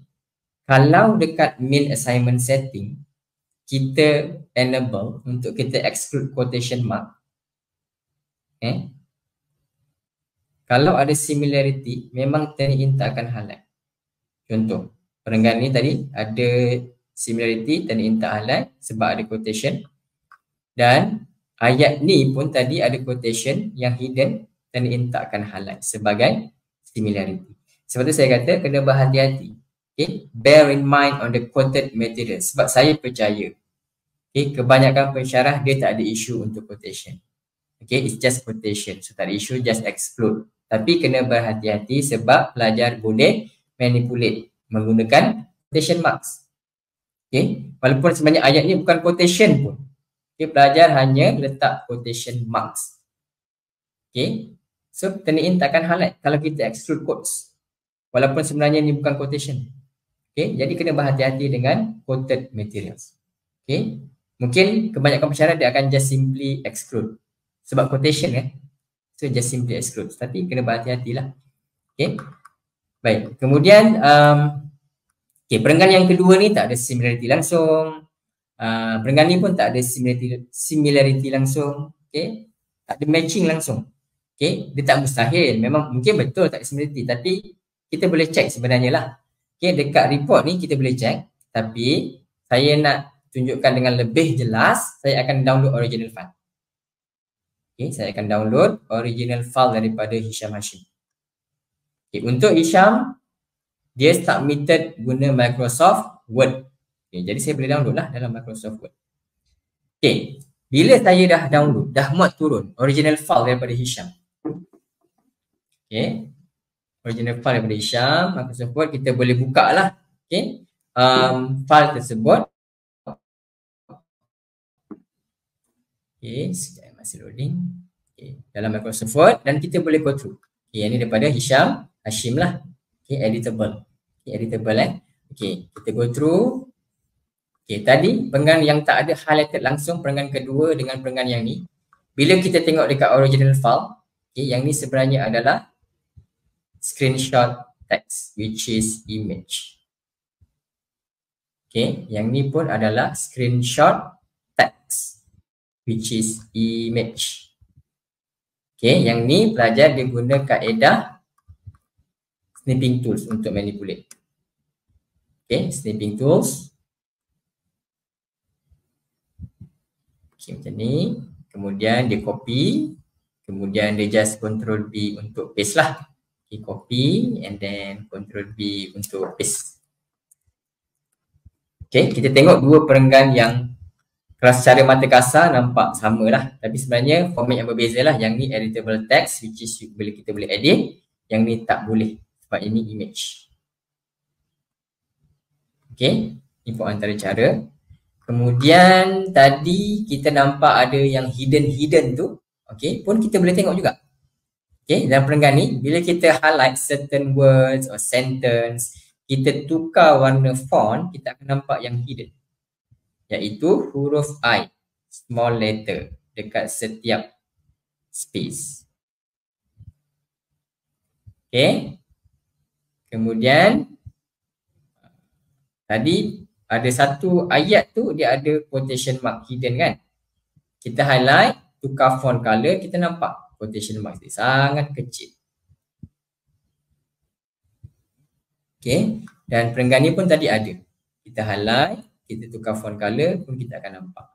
kalau dekat main assignment setting, kita enable untuk kita exclude quotation mark. Okay, kalau ada similarity, memang Turnitin tak akan highlight. Contoh, perenggan ni tadi ada similarity, Turnitin tak highlight sebab ada quotation. Dan ayat ni pun tadi ada quotation yang hidden, Turnitin tak akan highlight sebagai similarity. Sebab tu saya kata kena berhati-hati. Okay, bear in mind on the quoted material. Sebab saya percaya, okay, kebanyakan pensyarah dia tak ada isu untuk quotation. Okay, it's just quotation. So tak ada isu, just exclude. Tapi kena berhati-hati sebab pelajar boleh manipulate menggunakan quotation marks. Okay, walaupun sebenarnya ayat ni bukan quotation pun. Okay, pelajar hanya letak quotation marks. Okay, so Turnitin takkan highlight kalau kita exclude quotes. Walaupun sebenarnya ni bukan quotation. Okay, jadi kena berhati-hati dengan quoted materials. Okay, mungkin kebanyakan pensyarah dia akan just simply exclude. Sebab quotation kan. So just simply exclude. Tapi kena berhati-hatilah. Okay, baik. Kemudian okay, perenggan yang kedua ni tak ada similarity langsung. Perenggan ni pun tak ada similarity langsung. Okay, tak ada matching langsung. Okay, dia tak mustahil. Memang mungkin betul tak ada similarity. Tapi kita boleh check sebenarnya lah. Okay, dekat report ni kita boleh check. Tapi saya nak tunjukkan dengan lebih jelas, saya akan download original file. Okay, saya akan download original file daripada Hisham Hashim. Okay, untuk Hisham, dia submitted guna Microsoft Word. Okay, jadi saya boleh download lah dalam Microsoft Word. Okay, bila saya dah download, dah muat turun original file daripada Hisham. Okay, original file daripada Hisham, Microsoft Word, kita boleh buka lah. Okay, file tersebut. Okay, sekejap masih loading. Okay, dalam Microsoft Word dan kita boleh go through. Okay, ini daripada Hisham Hashim lah. Okay, editable. Okay, editable Okay, kita go through. Okay, tadi perenggan yang tak ada highlighted langsung, perenggan kedua dengan perenggan yang ni. Bila kita tengok dekat original file, okay, yang ni sebenarnya adalah screenshot text, which is image. Okay, yang ni pun adalah screenshot text, which is image. Okay, yang ni pelajar dia guna kaedah snipping tools untuk manipulate. Okay, snipping tools. Okay, macam ni. Kemudian dia copy. Kemudian dia just Ctrl B untuk paste lah. Okay, copy and then Ctrl B untuk paste. Okay, kita tengok dua perenggan yang secara mata kasar nampak sama lah. Tapi sebenarnya format yang berbeza lah. Yang ni editable text, which is kita boleh edit. Yang ni tak boleh sebab ini image. Okay, ini pun antara cara. Kemudian tadi kita nampak ada yang hidden tu. Okay, pun kita boleh tengok juga. Okay, dalam perenggan ni bila kita highlight certain words or sentence, kita tukar warna font, kita akan nampak yang hidden, iaitu huruf I, small letter, dekat setiap space. Okay, kemudian tadi ada satu ayat tu dia ada quotation mark hidden kan. Kita highlight, tukar font color, kita nampak quotation mark dia sangat kecil. Okay, dan perenggan ni pun tadi ada. Kita highlight, kita tukar font color pun kita akan nampak.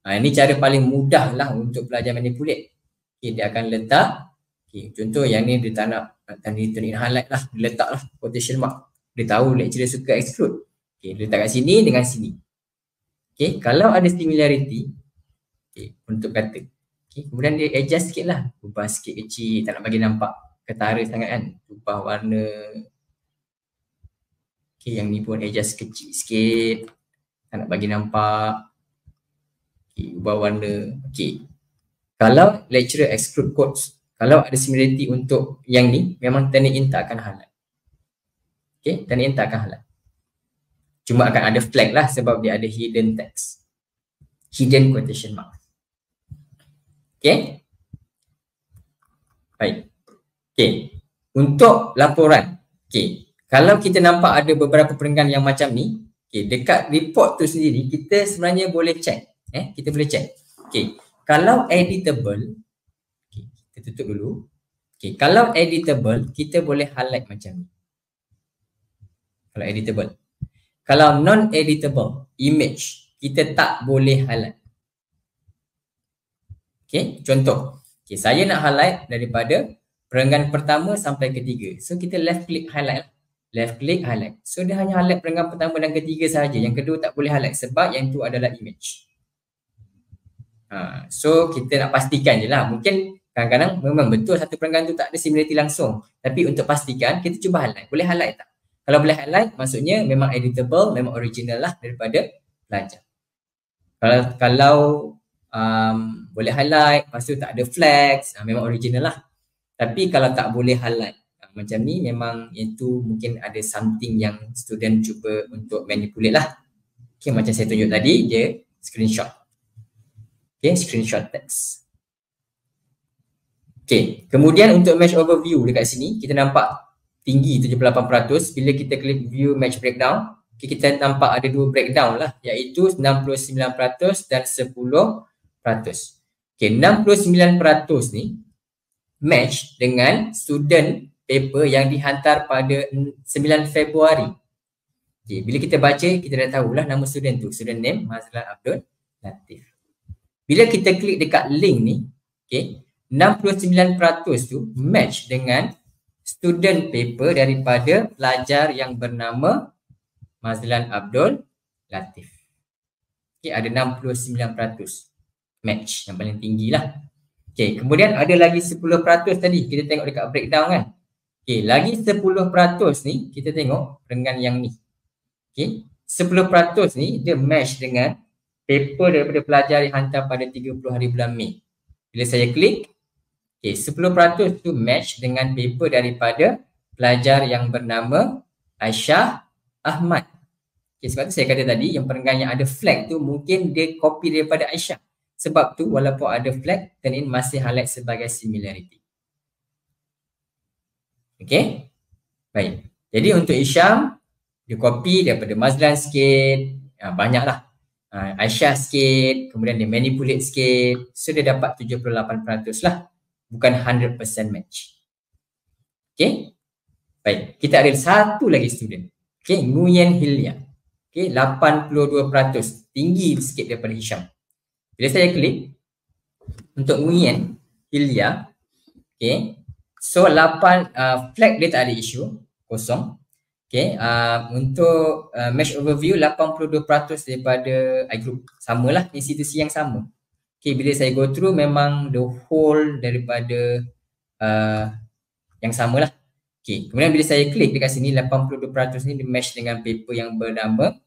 Ini cara paling mudah lah untuk pelajar manipulate. Okay, dia akan letak, okay, contoh yang ni dia tak nak turn highlight lah, dia letak lah quotation mark. Dia tahu lecturer suka exclude. Okay, letak kat sini dengan sini. Okay, kalau ada similarity, okay, untuk kata. Okay, kemudian dia adjust sikit lah. Ubah sikit kecil, tak nak bagi nampak ketara sangat kan. Ubah warna. Okay, yang ni pun adjust kecil sikit. Tak nak bagi nampak. Okay, ubah warna. Okay. Kalau lecturer exclude quotes, kalau ada similarity untuk yang ni, memang Turnitin tak akan highlight. Okay, Turnitin tak akan highlight. Cuma akan ada flag lah sebab dia ada hidden text. Hidden quotation mark. Okay. Baik. Okay. Untuk laporan. Okay. Kalau kita nampak ada beberapa perenggan yang macam ni. Okay. Dekat report tu sendiri kita sebenarnya boleh check. Kita boleh check. Okay. Kalau editable. Okay. Kita tutup dulu. Okay. Kalau editable kita boleh highlight macam ni. Kalau editable. Kalau non-editable image, kita tak boleh highlight. Okay, contoh. Okay, saya nak highlight daripada perenggan pertama sampai ketiga. So, kita left click highlight. Left click highlight. So, dia hanya highlight perenggan pertama dan ketiga sahaja. Yang kedua tak boleh highlight sebab yang tu adalah image. So, kita nak pastikan je lah. Mungkin kadang-kadang memang betul satu perenggan tu tak ada similarity langsung. Tapi untuk pastikan, kita cuba highlight. Boleh highlight tak? Kalau boleh highlight, maksudnya memang editable, memang original lah daripada pelajar. Kalau boleh highlight, lepas tu tak ada flags, memang original lah. Tapi kalau tak boleh highlight, macam ni memang itu mungkin ada something yang student cuba untuk manipulate lah. Okay, macam saya tunjuk tadi, dia screenshot. Okay, screenshot text. Okay, kemudian untuk match overview dekat sini, kita nampak tinggi 78%. Bila kita klik view match breakdown, okay, kita nampak ada dua breakdown lah, iaitu 69% dan 10%. Okay, 69% ni match dengan student paper yang dihantar pada 9 Februari. Okay, bila kita baca, kita dah tahulah nama student tu. Student name Mazlan Abdul Latif. Bila kita klik dekat link ni, okay, 69% tu match dengan student paper daripada pelajar yang bernama Mazlan Abdul Latif. Okay, ada 69% match yang paling tinggi lah. Okay, kemudian ada lagi 10% tadi. Kita tengok dekat breakdown kan. Okay, lagi 10% ni kita tengok perenggan yang ni. Okay, 10% ni dia match dengan paper daripada pelajar yang hantar pada 30 hari bulan Mei. Bila saya klik, okay, 10% tu match dengan paper daripada pelajar yang bernama Aisyah Ahmad. Okay, sebab tu saya kata tadi yang perenggan yang ada flag tu mungkin dia copy daripada Aisyah. Sebab tu walaupun ada flag, turn in masih highlight sebagai similarity. Okay, baik. Jadi untuk Isyam, dia copy daripada Mazlan sikit, banyaklah. Aisyah sikit, kemudian dia manipulate sikit, so dia dapat 78% lah, bukan 100% match. Okay, baik. Kita ada satu lagi student, okay, Nguyen Hilya, okay, 82%, tinggi sikit daripada Hisham. Bila saya klik untuk Nguyen Hilya, okay, so 8 flag dia tak ada isu, kosong. Okay, untuk match overview 82% daripada I group, samalah, institusi yang sama. Okay, bila saya go through memang the whole daripada yang samalah. Okay, kemudian bila saya klik dekat sini 82% ni di match dengan paper yang bernama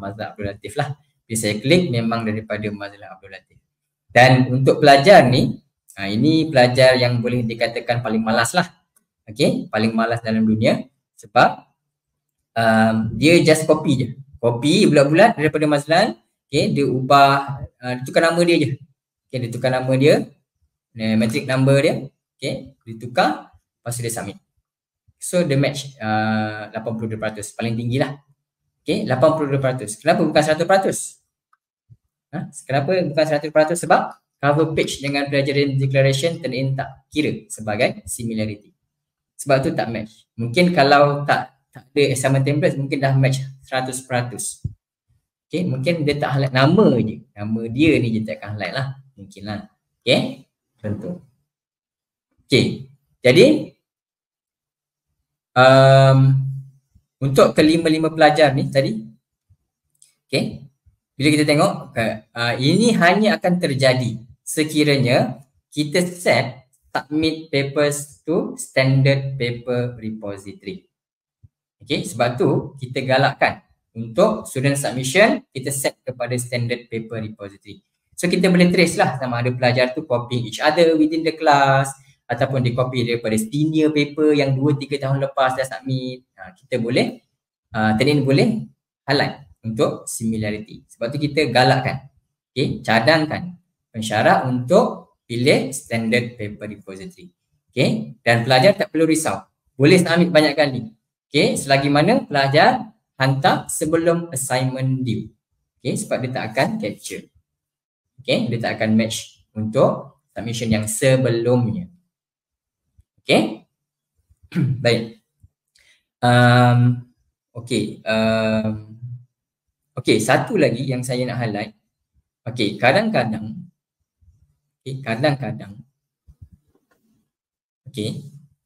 Mazlan Abdul Latif lah. Bila saya klik memang daripada Mazlan Abdul Latif. Dan untuk pelajar ni, ini pelajar yang boleh dikatakan paling malas lah. Okay, paling malas dalam dunia sebab dia just copy je. Copy bulat-bulat daripada Mazlan. Okay, dia ubah, dia tukar nama dia je. Okay, dia tukar nama dia, matric number dia. Okay, dia tukar, lepas tu dia submit. So the match 82%, paling tinggi lah. Okay, 82%. Kenapa bukan 100%? Kenapa bukan 100%? Sebab cover page dengan plagiarism declaration turn in tak kira sebagai similarity. Sebab tu tak match. Mungkin kalau tak ada assignment template mungkin dah match 100%. Okay, mungkin dia tak highlight nama je. Nama dia ni je tak akan highlight lah. Mungkin lah. Okay, contoh. Okay, jadi untuk kelima-lima pelajar ni tadi, okay, bila kita tengok ini hanya akan terjadi sekiranya kita set submit papers to standard paper repository. Okay, sebab tu kita galakkan untuk student submission kita set kepada standard paper repository. So kita boleh trace lah sama ada pelajar tu copy each other within the class ataupun dia copy daripada senior paper yang 2-3 tahun lepas dah submit. Kita boleh turn-in boleh highlight untuk similarity. Sebab tu kita galakkan, okay, cadangkan pensyarat untuk pilih standard paper repository. Okay, dan pelajar tak perlu risau, boleh submit banyak kali. Okay, selagi mana pelajar hantar sebelum assignment due. Okay, sebab dia tak akan capture. Okay, dia tak akan match untuk submission yang sebelumnya. Okay, baik. Okay, okay, satu lagi yang saya nak highlight. Okay, kadang-kadang, okay,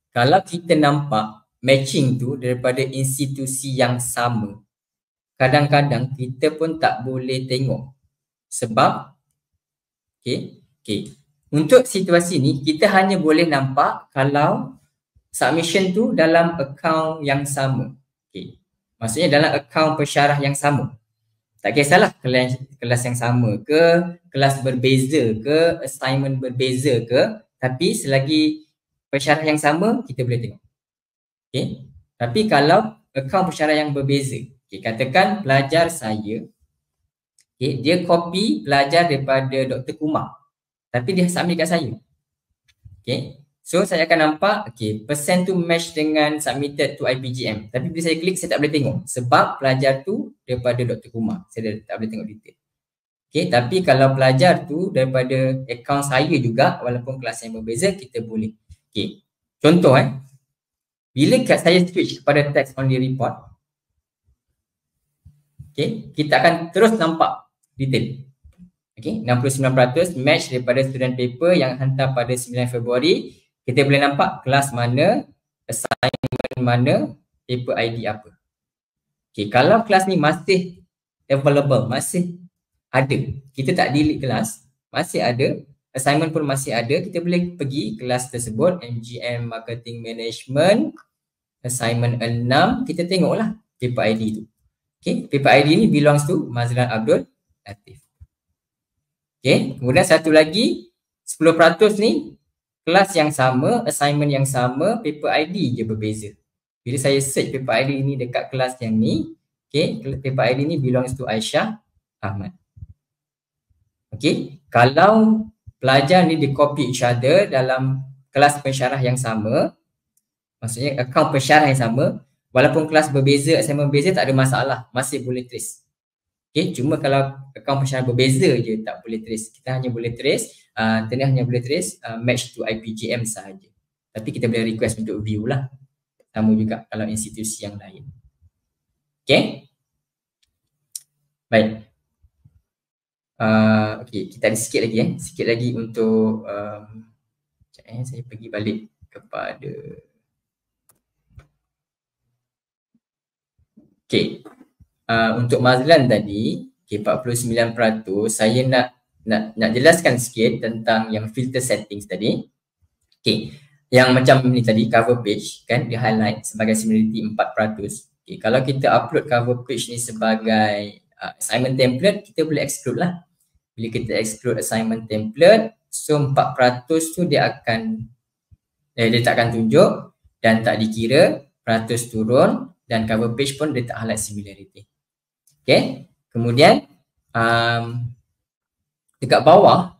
kalau kita nampak matching tu daripada institusi yang sama, kadang-kadang kita pun tak boleh tengok sebab untuk situasi ni kita hanya boleh nampak kalau submission tu dalam akaun yang sama. Okay, maksudnya dalam akaun pensyarah yang sama. Tak kisahlah kelas yang sama ke, kelas berbeza ke, assignment berbeza ke, tapi selagi pensyarah yang sama kita boleh tengok. Okay. Tapi kalau akaun pensyarah yang berbeza, okay, katakan pelajar saya, okay, dia copy pelajar daripada Dr. Kumar, tapi dia submit kat saya. Okay. So saya akan nampak, okay, persen tu match dengan submitted to IPGM. Tapi bila saya klik saya tak boleh tengok sebab pelajar tu daripada Dr. Kumar. Saya tak boleh tengok detail. Okay, tapi kalau pelajar tu daripada akaun saya juga, walaupun kelas yang berbeza, kita boleh. Okay, contoh bila saya switch kepada text only report, okay, kita akan terus nampak detail. Okay, 69% match daripada student paper yang hantar pada 9 Februari. Kita boleh nampak kelas mana, assignment mana, paper ID apa. Okay, kalau kelas ni masih available, masih ada, kita tak delete kelas, masih ada, assignment pun masih ada, kita boleh pergi kelas tersebut, MGM Marketing Management, assignment 6, kita tengoklah paper ID tu. Okay, paper ID ni belongs to Mazlan Abdul Latif. Okay, kemudian satu lagi, 10% ni kelas yang sama, assignment yang sama, paper ID je berbeza. Bila saya search paper ID ni dekat kelas yang ni, okay, paper ID ni belongs to Aisyah Ahmad. Okay, kalau pelajar ni dia copy each other dalam kelas pensyarah yang sama, maksudnya akaun pensyarah yang sama, walaupun kelas berbeza, assignment berbeza, tak ada masalah, masih boleh trace. Okay, cuma kalau akaun pensyarah berbeza je tak boleh trace. Kita hanya boleh trace, hanya boleh trace match to IPGM sahaja. Tapi kita boleh request untuk view lah. Sama juga kalau institusi yang lain. Okay. Baik. Okay, kita ada sikit lagi sikit lagi untuk saya pergi balik kepada untuk Mazlan tadi, 49%, saya nak jelaskan sikit tentang yang filter settings tadi. Yang macam ni tadi, cover page kan, dia highlight sebagai similarity 4%. Kalau kita upload cover page ni sebagai assignment template, kita boleh exclude lah. Bila kita exclude assignment template, so 4% tu dia tak akan tunjuk dan tak dikira, peratus turun dan cover page pun dia tak highlight similarity. Okay, kemudian dekat bawah,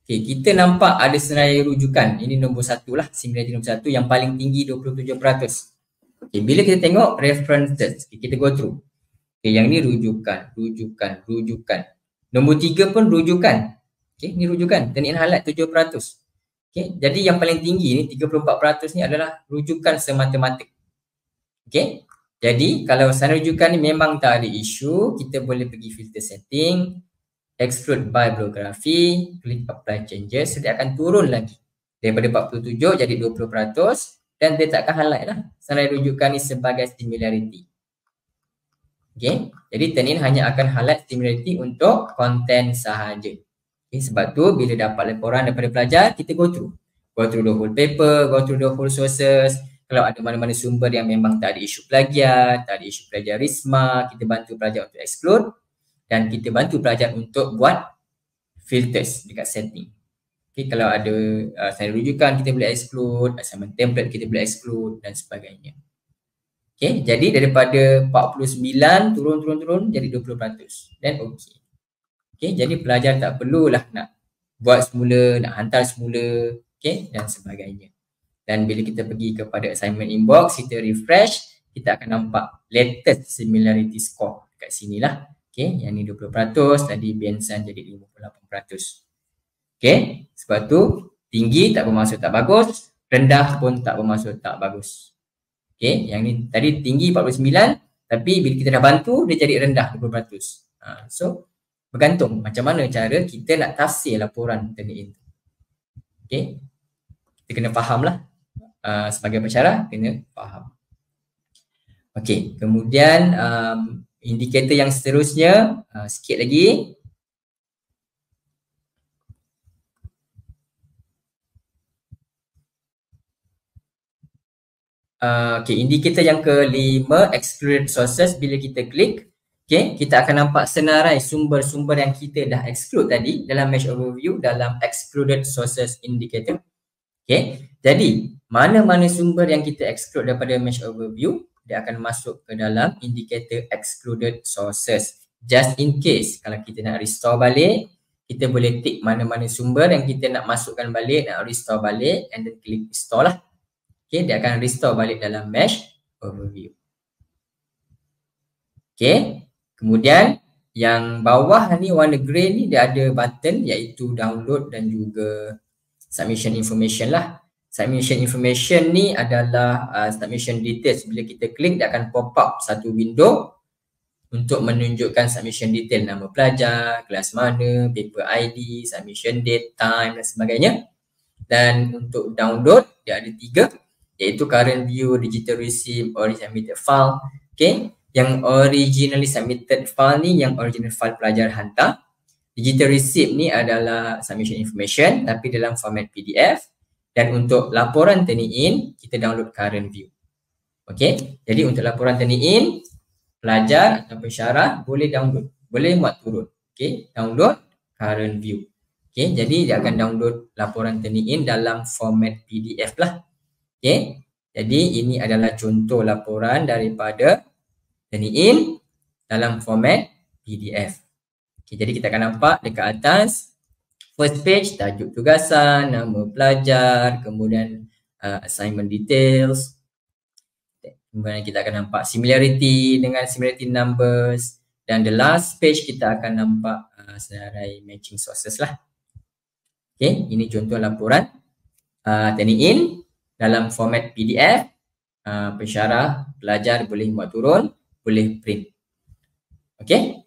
kita nampak ada senarai rujukan. Ini nombor 1 lah, similarity nombor 1 yang paling tinggi 27%. Bila kita tengok references, kita go through. Yang ni rujukan. Nombor 3 pun rujukan. Ni rujukan, turn in highlight 7%. Jadi yang paling tinggi ni 34% ni adalah rujukan semata-mata. Jadi kalau sana rujukan ni memang tak ada isu, kita boleh pergi filter setting, exclude bibliography, klik apply changes, so dia akan turun lagi daripada 47 jadi 20% dan dia tak akan highlight lah sana rujukan ni sebagai similarity. Jadi turn in hanya akan highlight similarity untuk konten sahaja. Sebab tu bila dapat laporan daripada pelajar, kita go through the whole paper, go through the whole sources. Kalau ada mana-mana sumber yang memang tak ada isu plagiat, tak ada isu plagiarisme, kita bantu pelajar untuk exclude dan kita bantu pelajar untuk buat filters dekat setting. Kalau ada saya rujukan kita boleh exclude, assignment template kita boleh exclude dan sebagainya. Jadi daripada 49 turun jadi 20%. Dan jadi pelajar tak perlulah nak buat semula, nak hantar semula, dan sebagainya. Dan bila kita pergi kepada assignment inbox, kita refresh, kita akan nampak latest similarity score kat sinilah. Yang ni 20%, tadi Benson jadi 58%. Sebab tu tinggi tak bermaksud tak bagus, rendah pun tak bermaksud tak bagus. Yang ni tadi tinggi 49, tapi bila kita dah bantu dia jadi rendah 20%. So bergantung macam mana cara kita nak tafsir laporan turn in. Kita kena faham lah. Sebagai pensyarah kena faham. Kemudian indikator yang seterusnya, sikit lagi. Indikator yang kelima, excluded sources. Bila kita klik, kita akan nampak senarai sumber-sumber yang kita dah exclude tadi dalam mesh overview dalam excluded sources indicator. Jadi mana-mana sumber yang kita exclude daripada mesh overview, dia akan masuk ke dalam indicator excluded sources. Just in case kalau kita nak restore balik, kita boleh tick mana-mana sumber yang kita nak masukkan balik, nak restore balik, and then klik restore lah. Dia akan restore balik dalam mesh overview. Kemudian yang bawah ni warna grey ni dia ada button iaitu download dan juga submission information lah. Submission information ni adalah submission details. Bila kita klik dia akan pop up satu window untuk menunjukkan submission detail, nama pelajar, kelas mana, paper ID, submission date, time dan sebagainya. Dan untuk download dia ada 3 iaitu current view, digital receipt, original submitted file. Yang originally submitted file ni yang original file pelajar hantar. Digital receipt ni adalah submission information tapi dalam format PDF. Dan untuk laporan turn in, kita download current view. Jadi untuk laporan turn in, pelajar atau pensyarah boleh download, boleh muat turun. Download current view. Jadi dia akan download laporan turn in dalam format PDF lah. Jadi ini adalah contoh laporan daripada Turnitin dalam format PDF. Okay, jadi kita akan nampak dekat atas first page tajuk tugasan, nama pelajar, kemudian assignment details. Kemudian kita akan nampak similarity dengan similarity numbers, dan the last page kita akan nampak senarai matching sources lah. Okay, ini contoh laporan Turnitin dalam format PDF. Pensyarah pelajar boleh buat turun, boleh print. Okay.